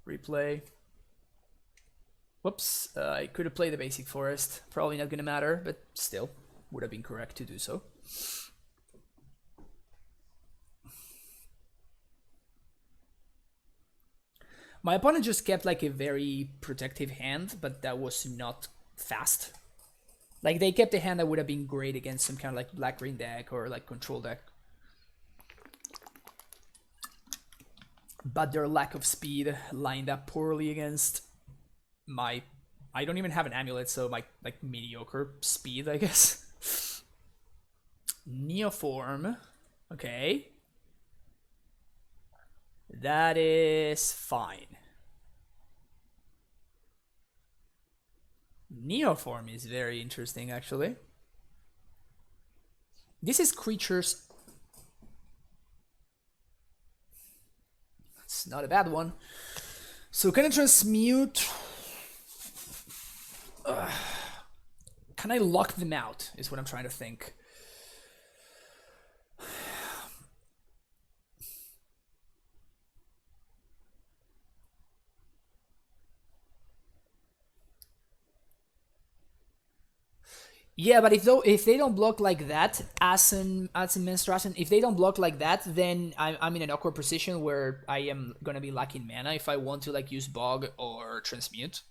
Replay. Whoops, I could have played the basic forest. Probably not gonna matter, but still, would have been correct to do so. My opponent just kept like a very protective hand, but that was not fast. Like they kept a hand that would have been great against some kind of like black-green deck or like control deck. But their lack of speed lined up poorly against my... I don't even have an amulet, so my like mediocre speed, I guess. Neoform. Okay. That is fine. Neoform is very interesting, actually. This is creatures... It's not a bad one. So can I transmute? Can I lock them out is what I'm trying to think. Yeah, but if they don't block like that, as in Menstruation, if they don't block like that, then I'm in an awkward position where I am gonna be lacking mana if I want to like use Bog or Transmute.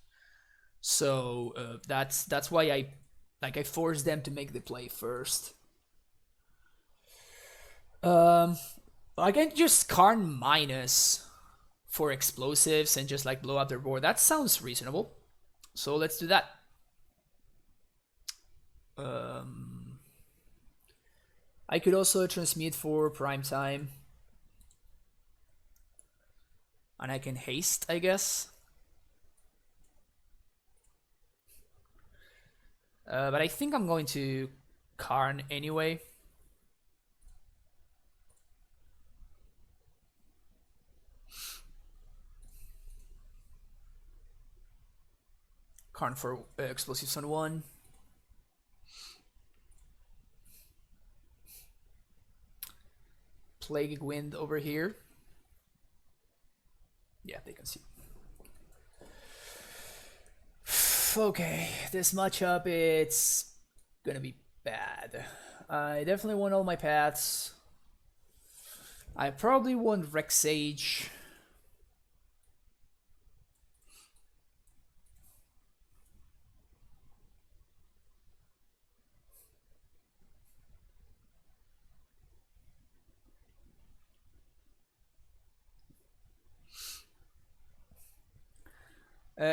So that's why I force them to make the play first. I can just Karn minus for explosives and just like blow up their board. That sounds reasonable. So let's do that. I could also transmute for prime time. And I can haste, I guess. But I think I'm going to Karn anyway. Karn for explosives on 1. Plague Wind over here. Yeah, they can see. Okay, this matchup, it's gonna be bad. I definitely want all my paths. I probably want Rex Sage.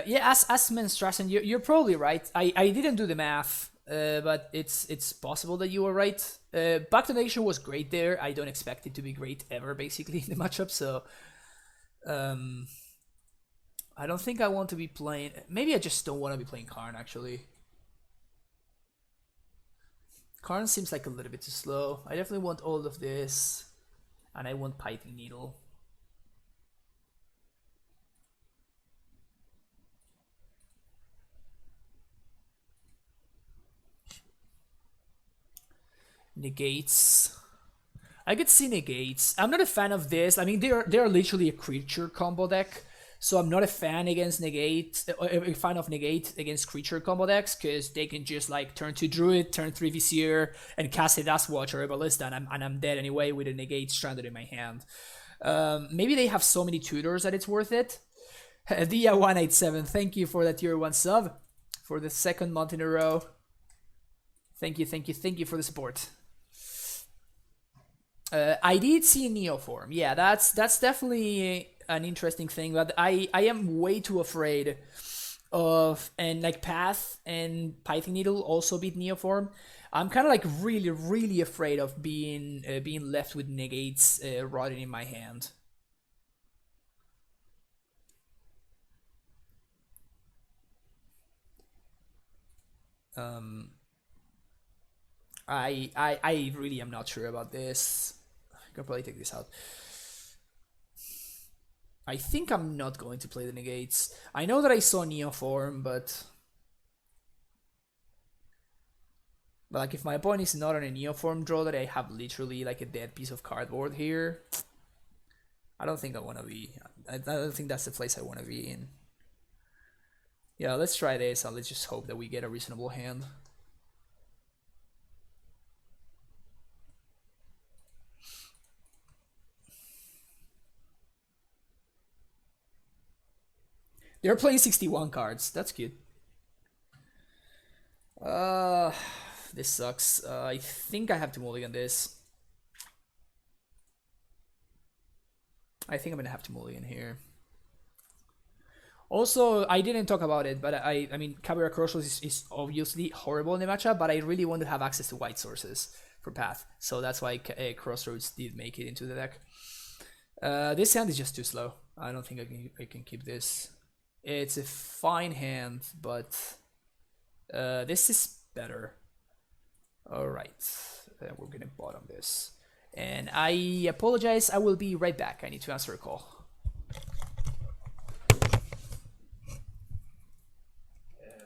Yeah, as Menstrassen, you're probably right. I didn't do the math, but it's possible that you were right. Back to Nation was great there. I don't expect it to be great ever, basically, in the matchup. So, I don't think I want to be playing. Maybe I just don't want to be playing Karn, actually. Karn seems like a little bit too slow. I definitely want all of this, and I want Piping Needle. Negates. I could see negates. I'm not a fan of this. I mean, they're literally a creature combo deck, so I'm not a fan against negate. A fan of negate against creature combo decks because they can just like turn to Druid, turn 3 Vizier, and cast a Dust Watch or a Ballista, and I'm dead anyway with a negate stranded in my hand. Maybe they have so many tutors that it's worth it. Dia187, thank you for that tier 1 sub for the second month in a row. Thank you for the support. I did see Neoform. Yeah, that's definitely an interesting thing, but I am way too afraid of, and like Path and Python Needle also beat Neoform. I'm kind of like really afraid of being left with negates rotting in my hand. I really am not sure about this. I can probably take this out. I think I'm not going to play the negates. I know that I saw Neoform, but like if my opponent is not on a Neoform draw that I have literally like a dead piece of cardboard here, I don't think I want to be. I don't think that's the place I want to be in. Yeah, let's try this and let's just hope that we get a reasonable hand. They're playing 61 cards. That's cute. This sucks. I think I have to mulligan this. I think I'm gonna have to mulligan here. Also, I didn't talk about it, but I mean, Cabrera Crossroads is obviously horrible in the matchup, but I really want to have access to white sources for Path, so that's why Crossroads did make it into the deck. This hand is just too slow. I don't think I can keep this. It's a fine hand, but this is better. Alright, we're gonna bottom this. And I apologize, I will be right back. I need to answer a call.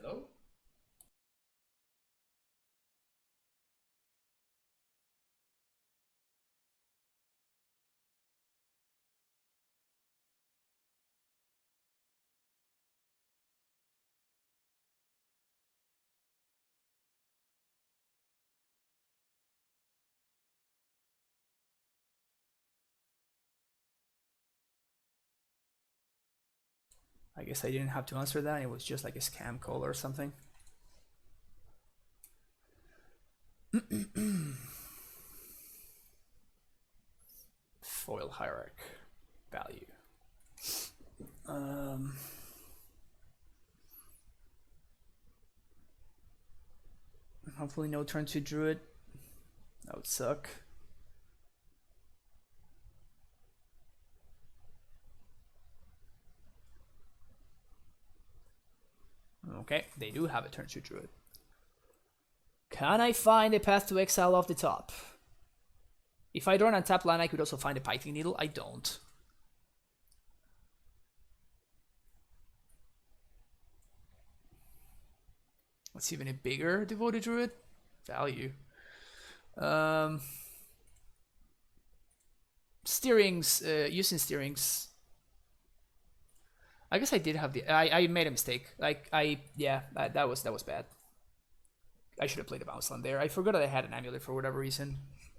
Hello? I guess I didn't have to answer that. It was just like a scam call or something. Foil hierarch value. Hopefully no turn to Druid. That would suck. Okay, they do have a turn to Druid. Can I find a path to exile off the top? If I draw an untapped land, I could also find a Piping Needle. I don't. Let's see, even a bigger Devoted Druid value. Steerings, using steerings. I guess I did have the. I made a mistake. Like yeah, that was bad. I should have played a bounce land there. I forgot that I had an amulet for whatever reason.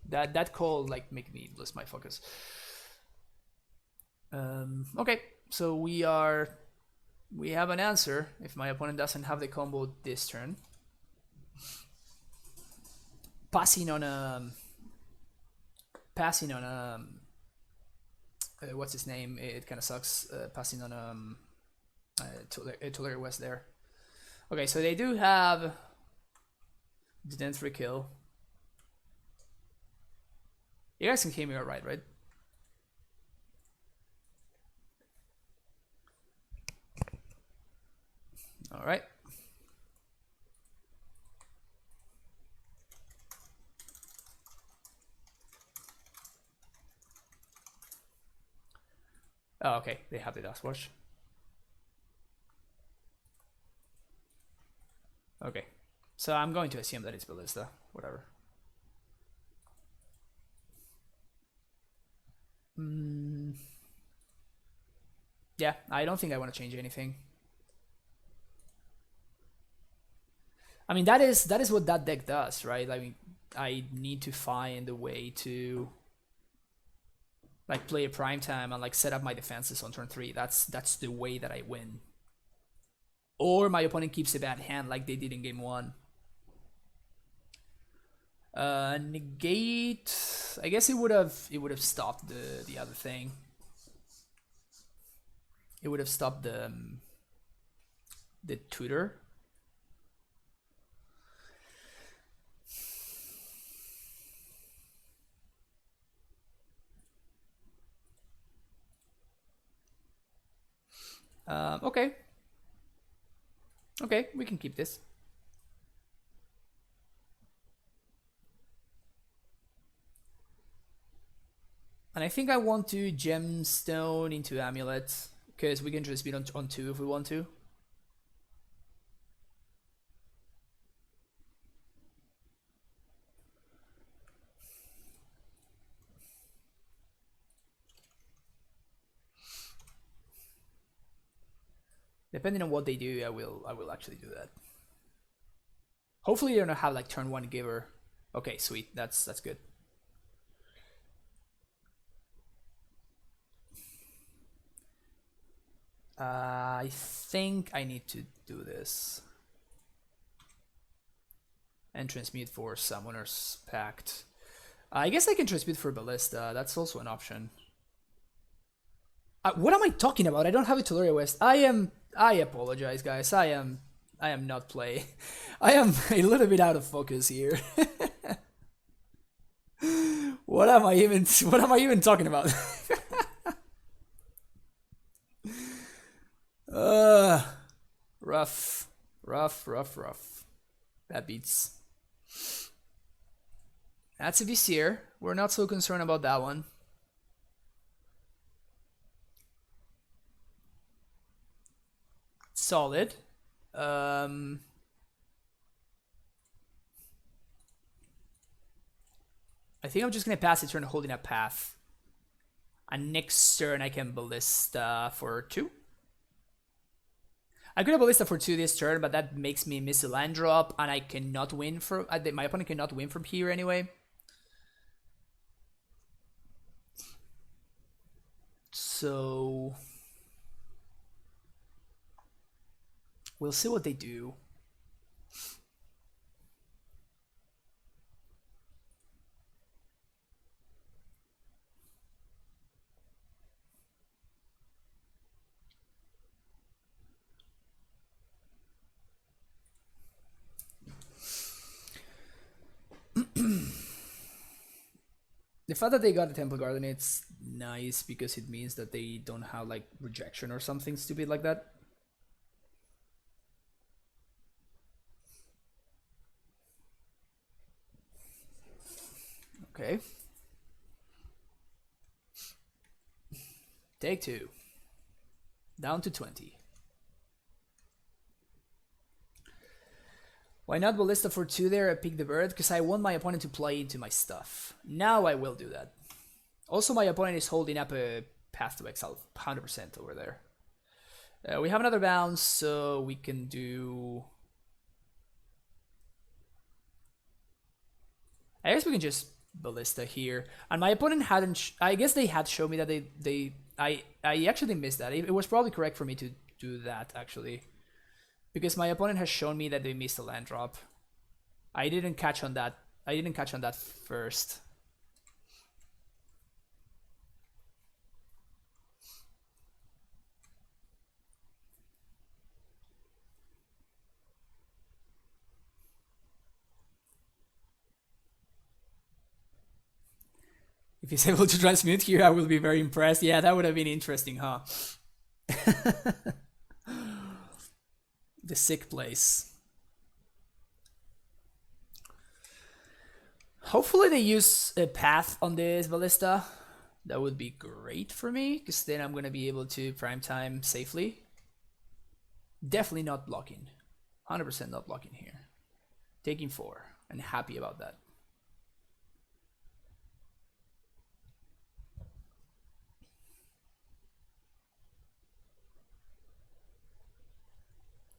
That call like made me lose my focus. Okay, so we have an answer if my opponent doesn't have the combo this turn. Passing on what's his name? It kind of sucks. Passing on Tulare was there. Okay, so they do have the 10-3 kill. You guys can hear me alright, right? Alright. Oh, okay, they have the Dustwash. Okay, so I'm going to assume that it's Ballista, whatever. Yeah, I don't think I want to change anything. I mean, that is what that deck does, right? I mean, I need to find a way to like play a prime time and like set up my defenses on turn 3. That's the way that I win. Or my opponent keeps a bad hand like they did in game 1. Negate. I guess it would have stopped the other thing. It would have stopped the tutor. Okay. Okay, we can keep this. And I think I want to gemstone into Amulet, because we can just beat on 2 if we want to. Depending on what they do, I will actually do that. Hopefully they don't have like turn 1 giver. Okay, sweet. That's good. I think I need to do this. And transmute for Summoner's Pact. I guess I can transmute for Ballista. That's also an option. What am I talking about? I don't have a Tularia West. I apologize, guys. I am not playing. I am a little bit out of focus here. What am I even talking about? Rough. That beats. That's a Vizier. We're not so concerned about that one. Solid. I think I'm just gonna pass the turn holding a path. And next turn I can Ballista for 2. I could have Ballista for 2 this turn, but that makes me miss a land drop, and I cannot win from. My opponent cannot win from here anyway. So we'll see what they do. The fact that they got the Temple Garden, it's nice because it means that they don't have like rejection or something stupid like that. Okay. Take 2. Down to 20. Why not Ballista for 2 there? I pick the bird because I want my opponent to play into my stuff. Now I will do that. Also, my opponent is holding up a Path to Exile 100% over there. We have another bounce, so we can do... I guess we can just Ballista here. And my opponent hadn't... I guess they had shown me that I actually missed that. It was probably correct for me to do that, actually. Because my opponent has shown me that they missed a land drop. I didn't catch on that. I didn't catch on that first. If he's able to transmute here, I will be very impressed. Yeah, that would have been interesting, huh? The sick place. Hopefully they use a path on this ballista. That would be great for me, because then I'm going to be able to prime time safely. Definitely not blocking. 100% not blocking here. Taking 4, and happy about that.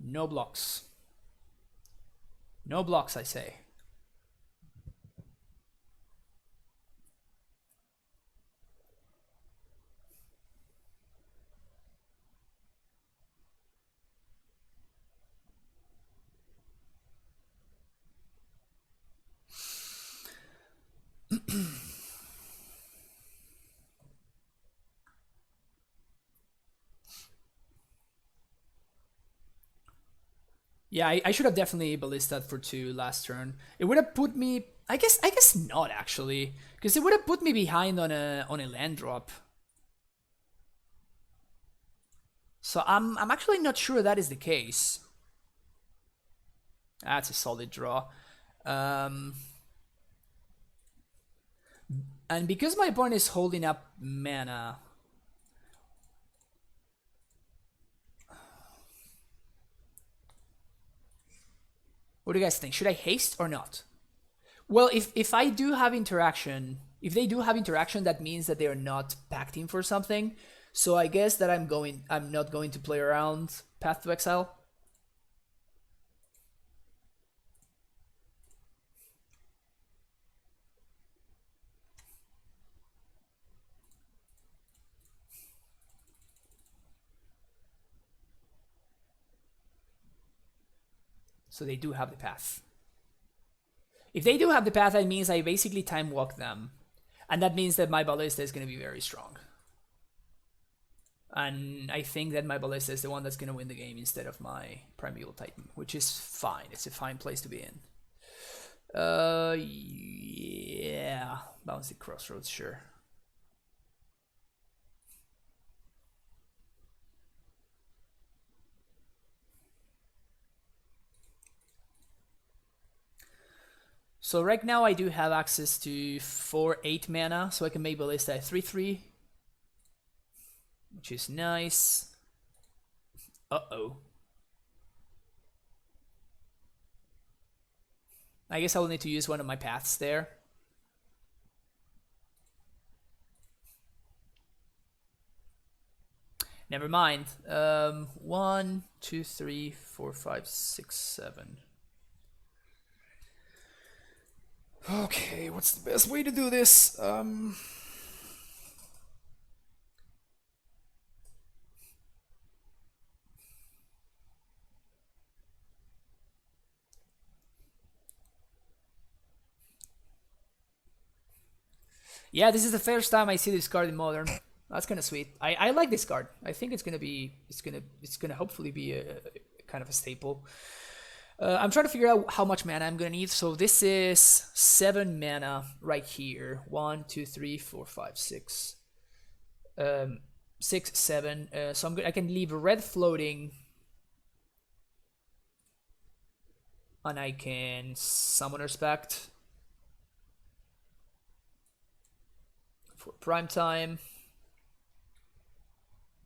No blocks. No blocks, I say. Yeah, I should have definitely ballistad for 2 last turn. It would have put me, I guess not actually, because it would have put me behind on a land drop. So I'm actually not sure that is the case. That's a solid draw. And because my opponent is holding up mana, what do you guys think? Should I haste or not? Well, if I do have interaction, if they do have interaction, that means that they are not pacting for something. So I guess that I'm not going to play around Path to Exile. So they do have the path. If they do have the path, that means I basically time walk them. And that means that my ballista is going to be very strong. And I think that my ballista is the one that's going to win the game instead of my Primeval Titan, which is fine. It's a fine place to be in. Yeah. Bounce the Crossroads, sure. So right now I do have access to 4/8 mana, so I can make ballista at 3/3, which is nice. Uh-oh. I guess I will need to use one of my paths there. Never mind. 1, 2, 3, 4, 5, 6, 7. Okay, what's the best way to do this? Yeah, this is the first time I see this card in Modern. That's kind of sweet. I like this card. I think it's gonna hopefully be a kind of a staple. I'm trying to figure out how much mana I'm gonna need. So this is 7 mana right here. 1, 2, 3, 4, 5, 6. 6, 7. So I can leave red floating, and I can Summoner's Pact for prime time.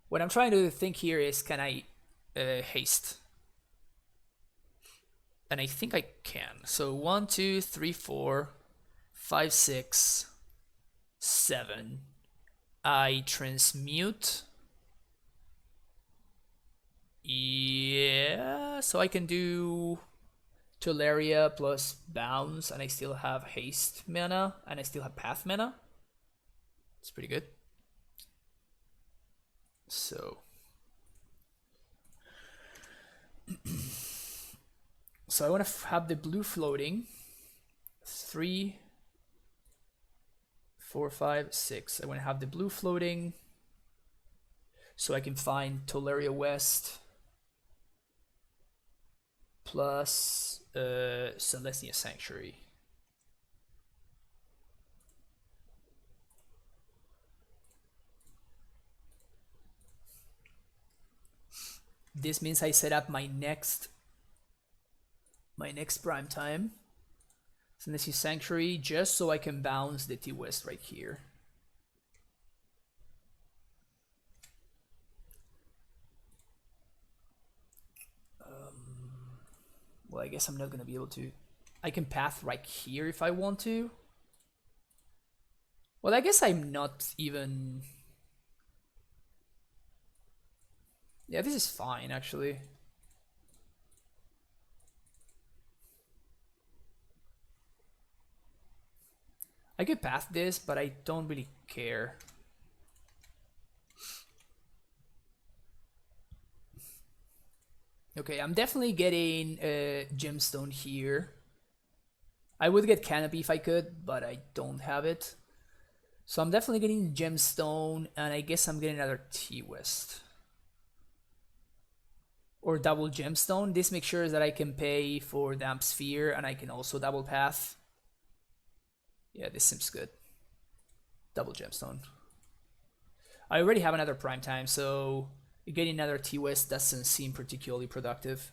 What I'm trying to think here is, can I haste? And I think I can. So 1, 2, 3, 4, 5, 6, 7. I transmute. Yeah, so I can do Teleria plus bounce, and I still have haste mana, and I still have path mana. It's pretty good. So so I want to have the blue floating. 3, 4, 5, 6. I want to have the blue floating so I can find Teleria West plus Celestia Sanctuary. This means I set up my next prime time. So this is Sanctuary, just so I can bounce the T-West right here. Well, I guess I'm not gonna be able to. I can path right here if I want to. Well, I guess I'm not even. Yeah, this is fine actually. I could path this, but I don't really care. Okay, I'm definitely getting a gemstone here. I would get canopy if I could, but I don't have it. So I'm definitely getting gemstone, and I guess I'm getting another T-West. Or double gemstone. This makes sure that I can pay for damp sphere, and I can also double path. Yeah, this seems good. Double gemstone. I already have another prime time, so getting another T-West doesn't seem particularly productive.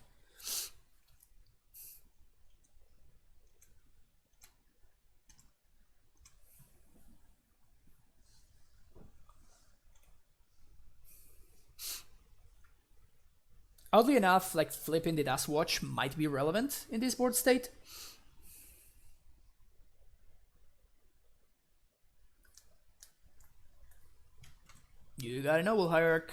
Oddly enough, like flipping the Dust Watch might be relevant in this board state. You got a Noble Hierarch.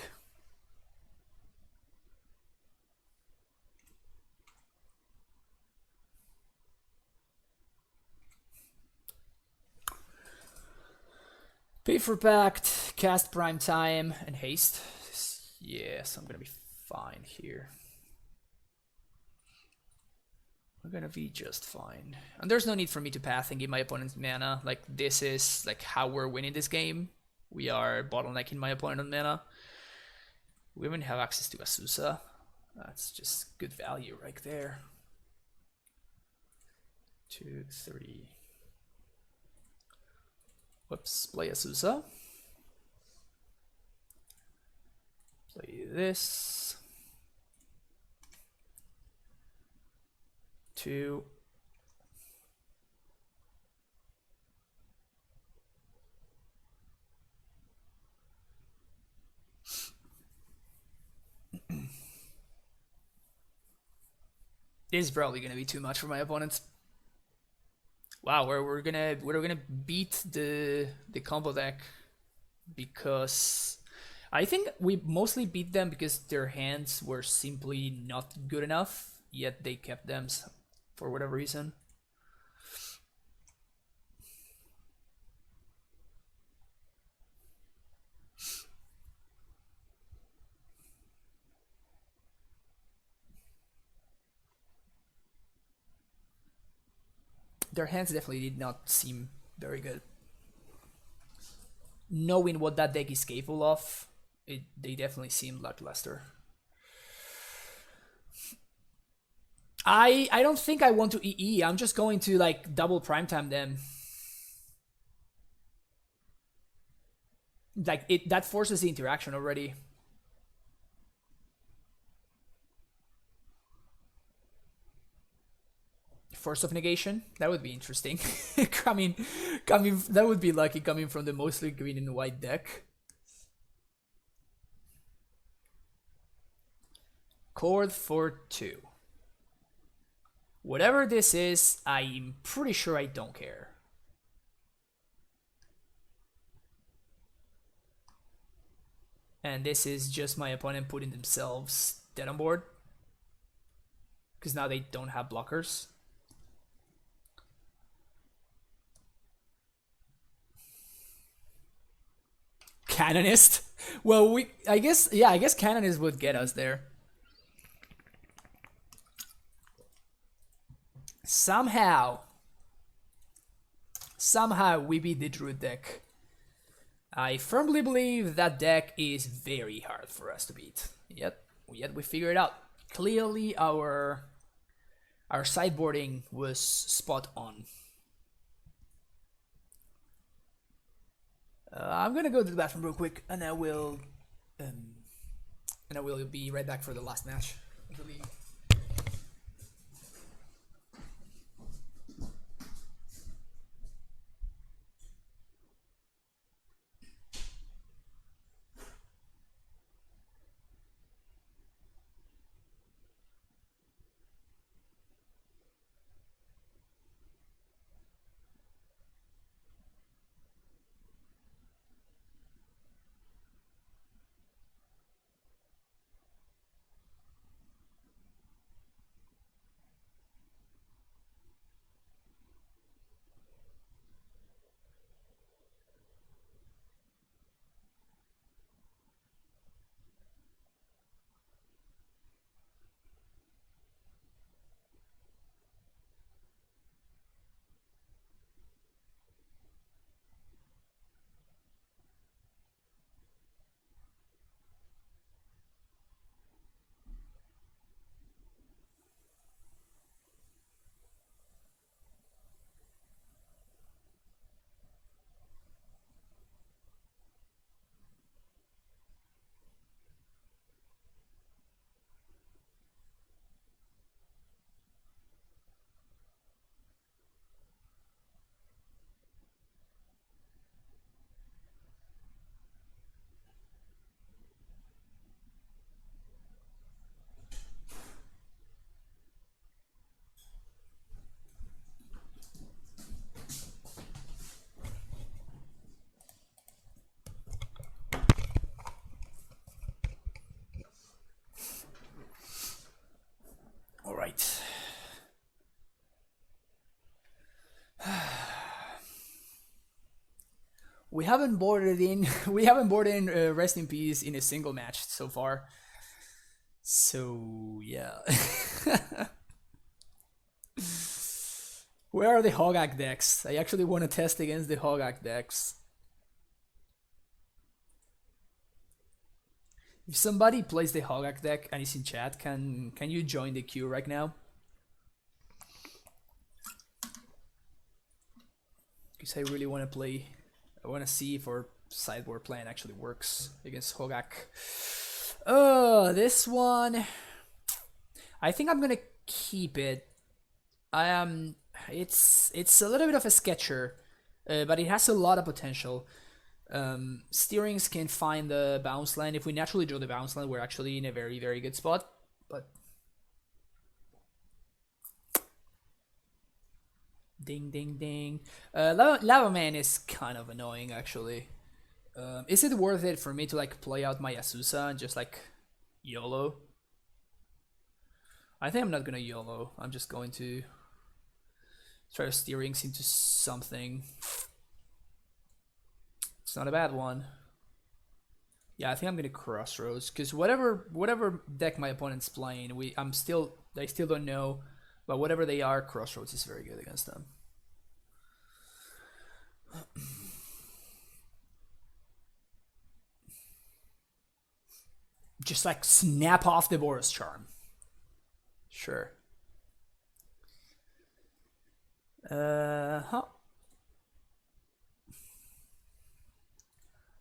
Pay for Pact, cast Prime Time, and haste. Yes, I'm gonna be fine here. I'm gonna be just fine. And there's no need for me to path and give my opponent mana. Like, this is like how we're winning this game. We are bottlenecking my opponent on mana. We even have access to Azusa. That's just good value right there. 2, 3. Whoops, play Azusa. Play this. 2. This is probably gonna be too much for my opponents. Wow, we're gonna beat the combo deck because I think we mostly beat them because their hands were simply not good enough, yet they kept them for whatever reason. Their hands definitely did not seem very good. Knowing what that deck is capable of, they definitely seem lackluster. I don't think I want to EE. I'm just going to like double primetime them. Like that forces the interaction already. Force of negation, that would be interesting. coming that would be lucky coming from the mostly green and white deck. Chord for 2. Whatever this is, I'm pretty sure I don't care. And this is just my opponent putting themselves dead on board, because now they don't have blockers. Canonist? Well, I guess Canonist would get us there. Somehow we beat the Druid deck. I firmly believe that deck is very hard for us to beat. Yet we figured it out. Clearly our sideboarding was spot on. I'm gonna go to the bathroom real quick, and I will And I will be right back for the last match of the league. All right. We haven't boarded in. We haven't boarded in Rest in Peace in a single match so far. So yeah. Where are the Hogaak decks? I actually want to test against the Hogaak decks. If somebody plays the Hogaak deck and is in chat, can you join the queue right now? Because I really want to play. I want to see if our sideboard plan actually works against Hogaak. Oh, this one. I think I'm gonna keep it. It's a little bit of a sketcher, but it has a lot of potential. Steerings can find the bounce line. If we naturally draw the bounce line, we're actually in a very, very good spot. But ding, ding, ding. Lava Man is kind of annoying, actually. Is it worth it for me to like play out my Azusa and just like YOLO? I think I'm not gonna YOLO. I'm just going to try to steerings into something. It's not a bad one. Yeah, I think I'm gonna Crossroads because whatever deck my opponent's playing, I still don't know, but whatever they are, Crossroads is very good against them. Just like snap off the Boros Charm. Sure.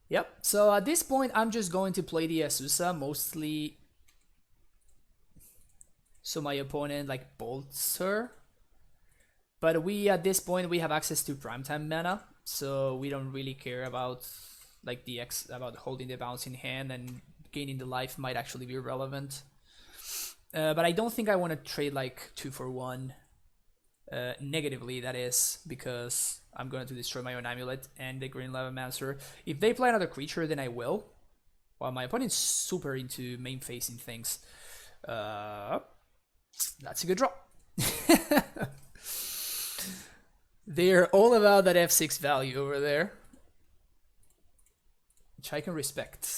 Yep, so at this point I'm just going to play the Azusa mostly so my opponent like bolts her. But at this point we have access to primetime mana, so we don't really care about like about holding the bounce in hand, and gaining the life might actually be relevant. But I don't think I want to trade like 2 for 1 negatively, that is, because I'm going to destroy my own Amulet and the Green Lavamancer. If they play another creature, then I will. While my opponent's super into main facing things. That's a good draw. They're all about that F6 value over there, which I can respect.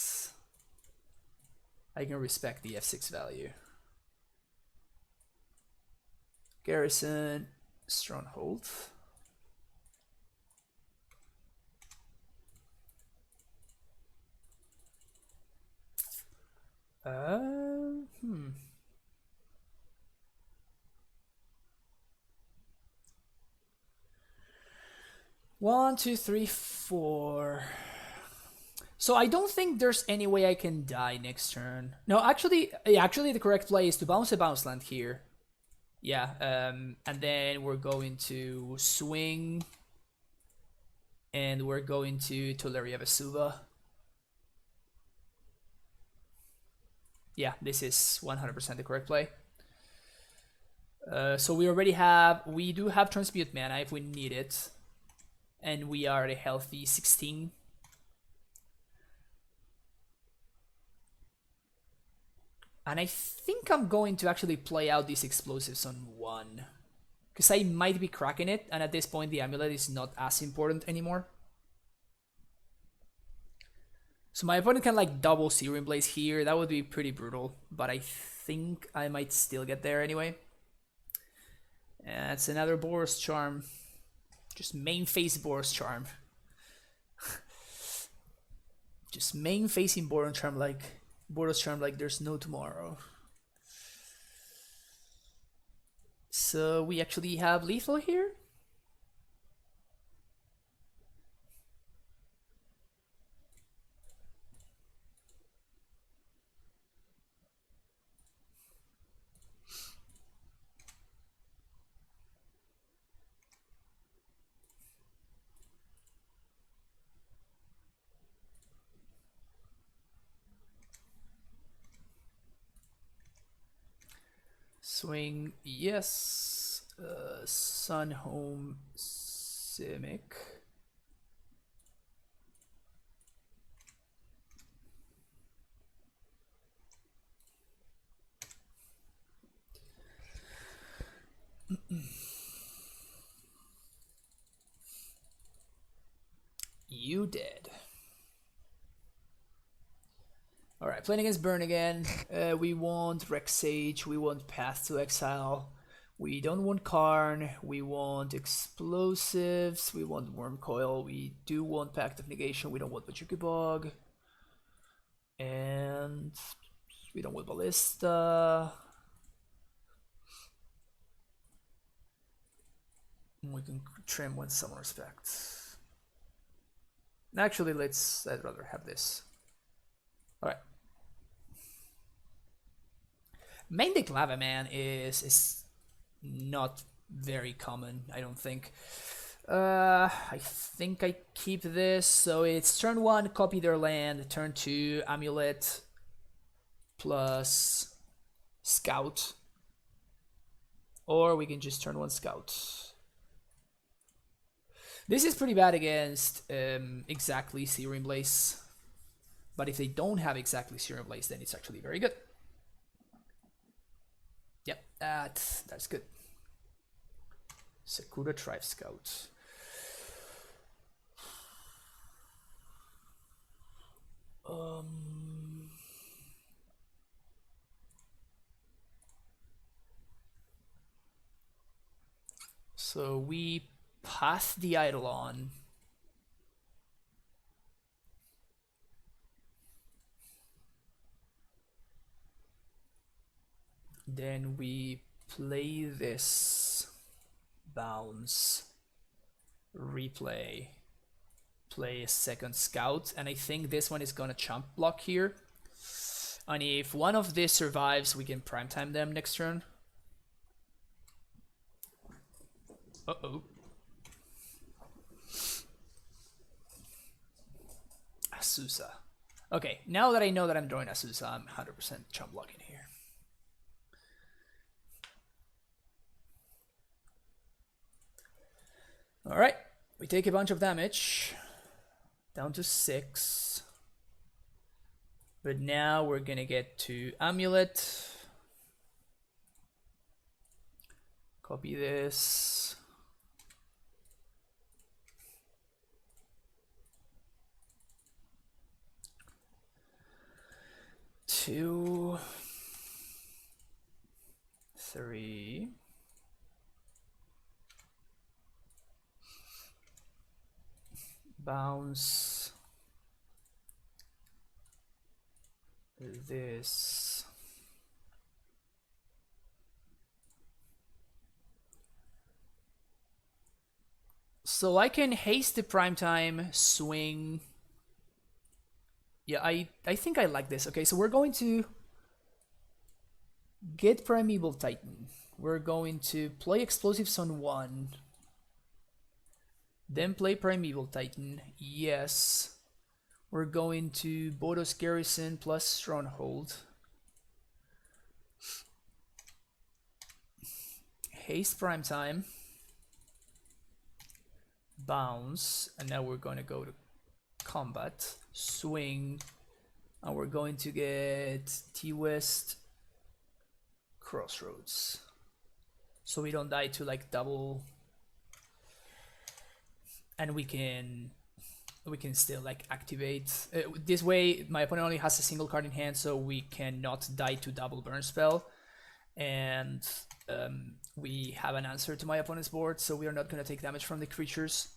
I can respect the F6 value. Garrison, Stronghold. One, two, three, four. So I don't think there's any way I can die next turn. No, actually the correct play is to bounce a bounce land here. Yeah, and then we're going to swing, and we're going to Tuleria Vesuva. Yeah, this is 100% the correct play. So we do have Transmute mana if we need it, and we are at a healthy 16. And I think I'm going to actually play out these explosives on 1. Because I might be cracking it, and at this point the Amulet is not as important anymore. So my opponent can like double Searing Blaze here, that would be pretty brutal. But I think I might still get there anyway. And it's another Boros Charm. Just main face Boros Charm. Just main facing Boros Charm like there's no tomorrow. So we actually have lethal here. Swing, yes. Sun Home Simic. You did. Alright, playing against Burn again. We want Rex Sage, we want Path to Exile. We don't want Karn, we want Explosives, we want Worm Coil, we do want Pact of Negation, we don't want Bajuki Bog. And we don't want Ballista. We can trim with some respect. Actually, I'd rather have this. Alright. Main deck Lava Man is not very common, I don't think. I think I keep this. So it's turn 1, copy their land. Turn 2, Amulet plus Scout. Or we can just turn 1 Scout. This is pretty bad against exactly Searing Blaze. But if they don't have exactly Searing Blaze, then it's actually very good. Yep, that's good. Sakura Tribe Scout. So we pass the Eidolon. Then we play this, bounce, replay, play a second Scout, and I think this one is gonna chump block here. And if one of these survives, we can primetime them next turn. Uh-oh. Asusa. Okay, now that I know that I'm drawing Asusa, I'm 100% chump blocking here. Alright, we take a bunch of damage, down to 6. But now we're gonna get to Amulet. Copy this. Two, 3. Bounce this. So I can haste the primetime, swing, Yeah, I think I like this. Okay, so we're going to get Primeval Titan. We're going to play Explosives on 1. Then play Primeval Titan. Yes. We're going to Bodos Garrison plus Stronghold. Haste Primetime. Bounce. And now we're going to go to combat. Swing. And we're going to get T-West Crossroads. So we don't die to like double. And we can still like activate. This way my opponent only has a single card in hand, so we cannot die to double burn spell. And we have an answer to my opponent's board, so we are not going to take damage from the creatures.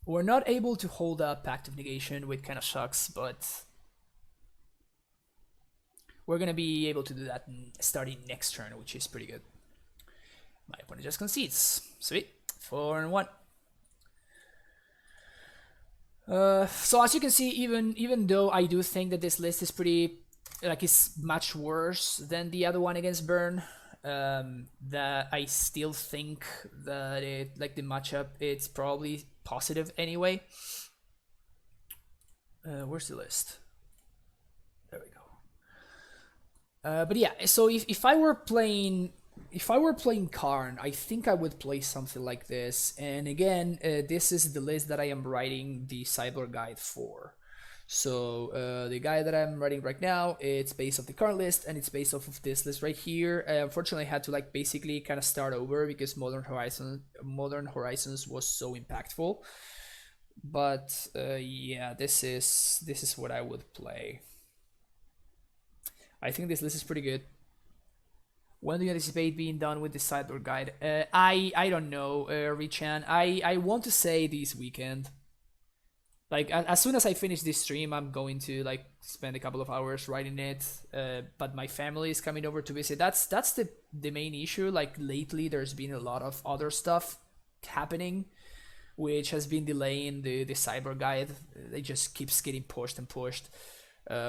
We're not able to hold up Pact of Negation, which kind of sucks, but we're going to be able to do that starting next turn, which is pretty good. My opponent just concedes. Sweet. 4-1. So as you can see, even though I do think that this list is pretty, like, it's much worse than the other one against Burn, that I still think that it, like, the matchup, it's probably positive anyway. Where's the list? There we go. But yeah, so if I were playing Karn, I think I would play something like this. And again, this is the list that I am writing the sideboard guide for. So the guide that I'm writing right now, it's based off the current list, and it's based off of this list right here. Unfortunately, I had to like basically kind of start over because Modern Horizons was so impactful. But yeah, this is what I would play. I think this list is pretty good. When do you anticipate being done with the sideboard guide? I don't know, Richan. I want to say this weekend. Like, as soon as I finish this stream, I'm going to like spend a couple of hours writing it. But my family is coming over to visit. That's the main issue. Like, lately, there's been a lot of other stuff happening, which has been delaying the sideboard guide. It just keeps getting pushed and pushed,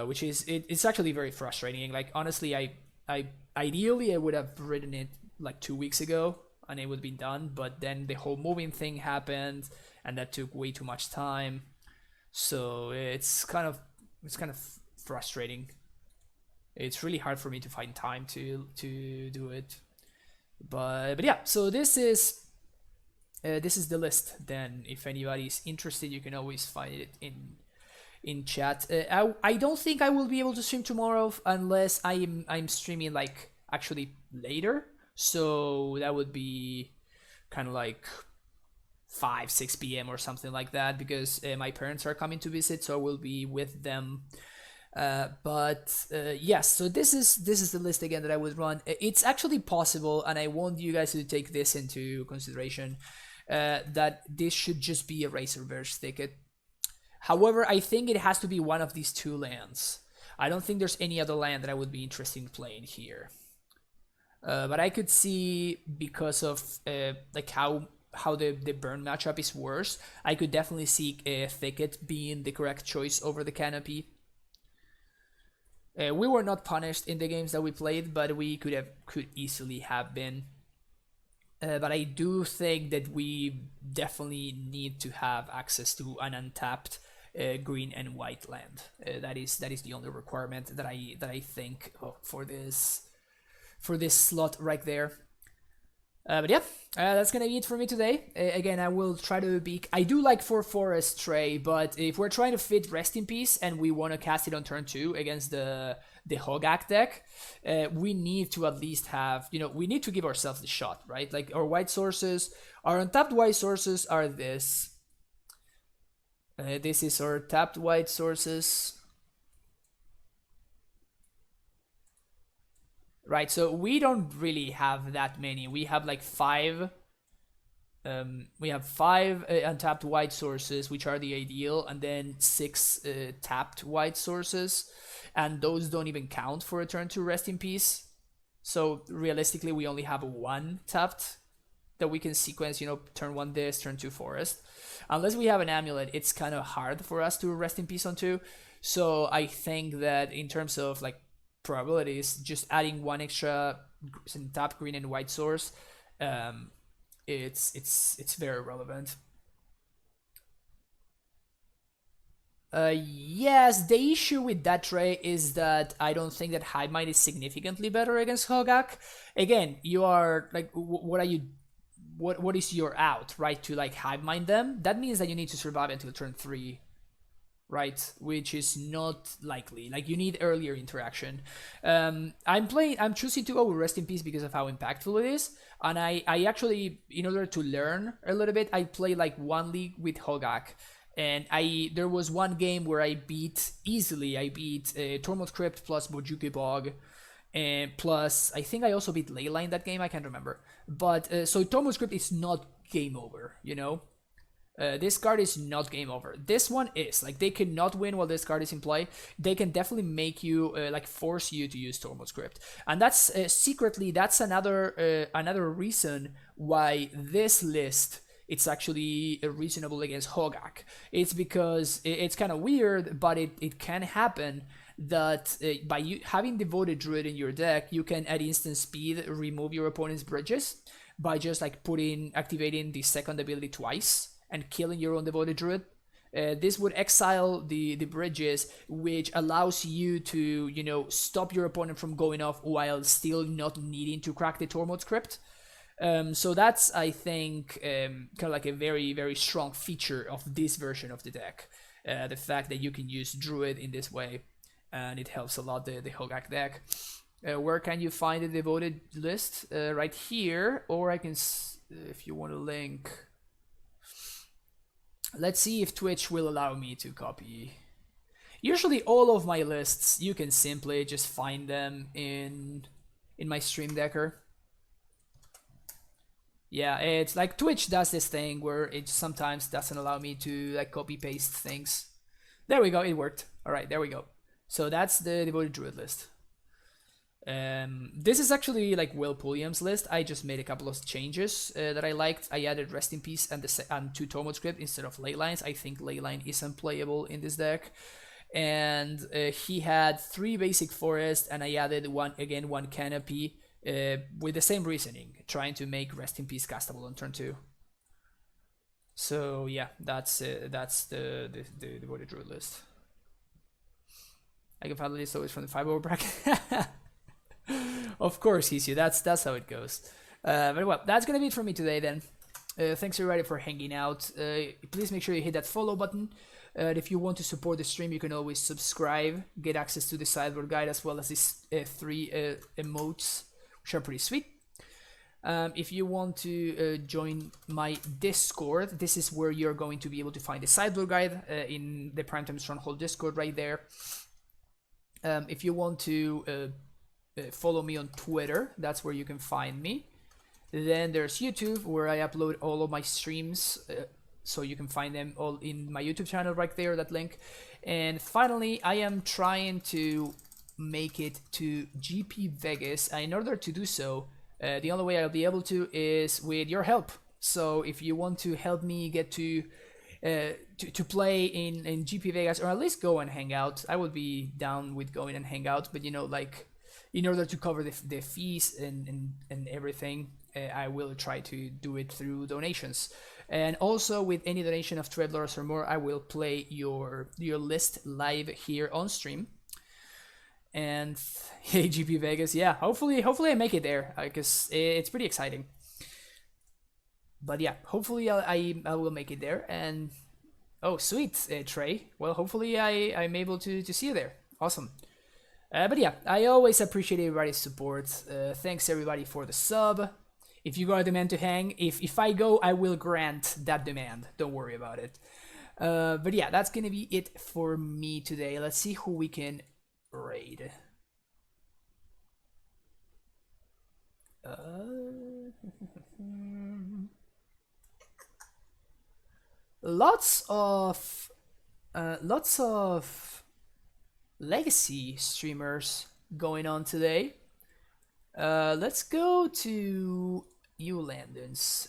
which is it's actually very frustrating. Like, honestly, I ideally I would have written it like 2 weeks ago and it would be done, but then the whole moving thing happened and that took way too much time. So it's kind of frustrating. It's really hard for me to find time to do it. But yeah, so this is the list. Then if anybody's interested, you can always find it in chat. I don't think I will be able to stream tomorrow unless I'm streaming like actually later, so that would be kind of like 5-6 p.m. or something like that, because my parents are coming to visit, so I will be with them. But yes, so this is the list again that I would run. It's actually possible, and I want you guys to take this into consideration, that this should just be a Razorverse Thicket. However, I think it has to be one of these two lands. I don't think there's any other land that I would be interested in playing here. But I could see, because of like how the burn matchup is worse, I could definitely see Thicket being the correct choice over the Canopy. We were not punished in the games that we played, but we could easily have been. But I do think that we definitely need to have access to an untapped green and white land. That is the only requirement that I think for this slot right there. But yeah, that's gonna be it for me today. Again, I will try to be. I do like 4 Forest Tray, but if we're trying to fit Rest in Peace and we want to cast it on turn 2 against the Hogaak deck, we need to at least have, we need to give ourselves the shot, right? Like, our white sources, our untapped white sources are this. This is our tapped white sources. Right, so we don't really have that many. We have like 5. We have 5 untapped white sources, which are the ideal, and then 6 tapped white sources, and those don't even count for a turn 2 Rest in Peace. So realistically, we only have 1 tapped that we can sequence, you know, turn 1 this, turn 2 forest. Unless we have an amulet, it's kind of hard for us to rest in peace on 2. So I think that in terms of like probabilities, just adding 1 extra tap green and white source, it's very relevant. Yes, the issue with that tray is that I don't think that Hive Mind is significantly better against Hogaak. Again, you are like, what are you? What is your out, right? To like Hive Mind them? That means that you need to survive until turn 3, right? Which is not likely. Like you need earlier interaction. I'm choosing to go with Rest in Peace because of how impactful it is. And I actually, in order to learn a little bit, I play like 1 league with Hogaak. And there was 1 game where I beat easily. I beat Tormod Crypt plus Bojuki Bog, and plus I think I also beat Leyline that game. I can't remember. But so Tormod Crypt is not game over. You know, this card is not game over. This one is like they cannot win while this card is in play. They can definitely make you like force you to use Tormod Crypt, and that's secretly that's another reason why this list. It's actually reasonable against Hogaak. It's because it's kind of weird, but it can happen that by you having Devoted Druid in your deck, you can at instant speed remove your opponent's bridges by just like activating the second ability twice and killing your own Devoted Druid. This would exile the bridges, which allows you to, you know, stop your opponent from going off while still not needing to crack the Tormod Crypt. So that's, I think, kind of like a very, very strong feature of this version of the deck. The fact that you can use Druid in this way, and it helps a lot the Hogaak deck. Where can you find the devoted list? Right here, or I can, if you want to link. Let's see if Twitch will allow me to copy. Usually all of my lists, you can simply just find them in my Stream Decker. Yeah, it's like Twitch does this thing where it sometimes doesn't allow me to like copy paste things. There we go, it worked. All right, there we go. So that's the Devoted Druid list. This is actually like Will Pulliam's list. I just made a couple of changes that I liked. I added Rest in Peace and 2 Tormod Script instead of Leylines. I think Leyline is unplayable in this deck. And he had 3 basic forests, and I added one canopy. With the same reasoning, trying to make Rest in Peace castable on turn 2. So yeah, that's the Devoted Druid list. I can find the list always from the 5-over bracket. Of course, Hisio, that's how it goes. But well, that's gonna be it for me today then. Thanks everybody for hanging out. Please make sure you hit that follow button. If you want to support the stream, you can always subscribe, get access to the sideboard guide as well as these 3 emotes, which are pretty sweet. If you want to join my Discord, this is where you're going to be able to find the sideboard guide in the Primetime Stronghold Discord right there. If you want to follow me on Twitter, that's where you can find me. Then there's YouTube, where I upload all of my streams, so you can find them all in my YouTube channel right there, that link. And finally, I am trying to make it to GP Vegas, and in order to do so, the only way I'll be able to is with your help. So if you want to help me get to play in GP Vegas, or at least go and hang out, I would be down with going and hang out, but you know, like, in order to cover the fees and everything, I will try to do it through donations. And also with any donation of $12 or more, I will play your list live here on stream. And hey, GP Vegas, yeah, hopefully I make it there, because it's pretty exciting. But yeah, hopefully I will make it there. And oh, sweet, Trey. Well, hopefully I'm able to see you there. Awesome. But yeah, I always appreciate everybody's support. Thanks everybody for the sub. If you got a demand to hang, if I go, I will grant that demand. Don't worry about it. But yeah, that's gonna be it for me today. Let's see who we can raid. Lots of legacy streamers going on today. Let's go to Landons.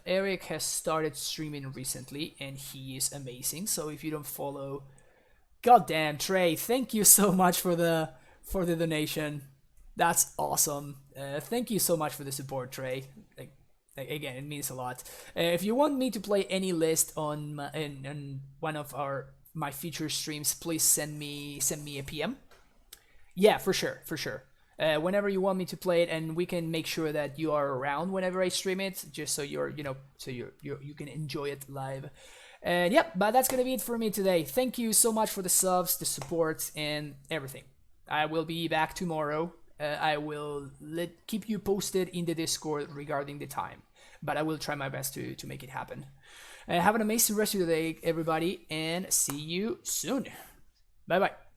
Eric has started streaming recently and he is amazing. So if you don't follow, goddamn Trey, thank you so much for the donation. That's awesome. Thank you so much for the support, Trey. Again, it means a lot. If you want me to play any list on one of my future streams, please send me a PM. Yeah, for sure. Whenever you want me to play it, and we can make sure that you are around whenever I stream it, just so you can enjoy it live. And yep, but that's gonna be it for me today. Thank you so much for the subs, the support, and everything. I will be back tomorrow. I will keep you posted in the Discord regarding the time, but I will try my best to make it happen. Have an amazing rest of the day, everybody, and see you soon. Bye bye.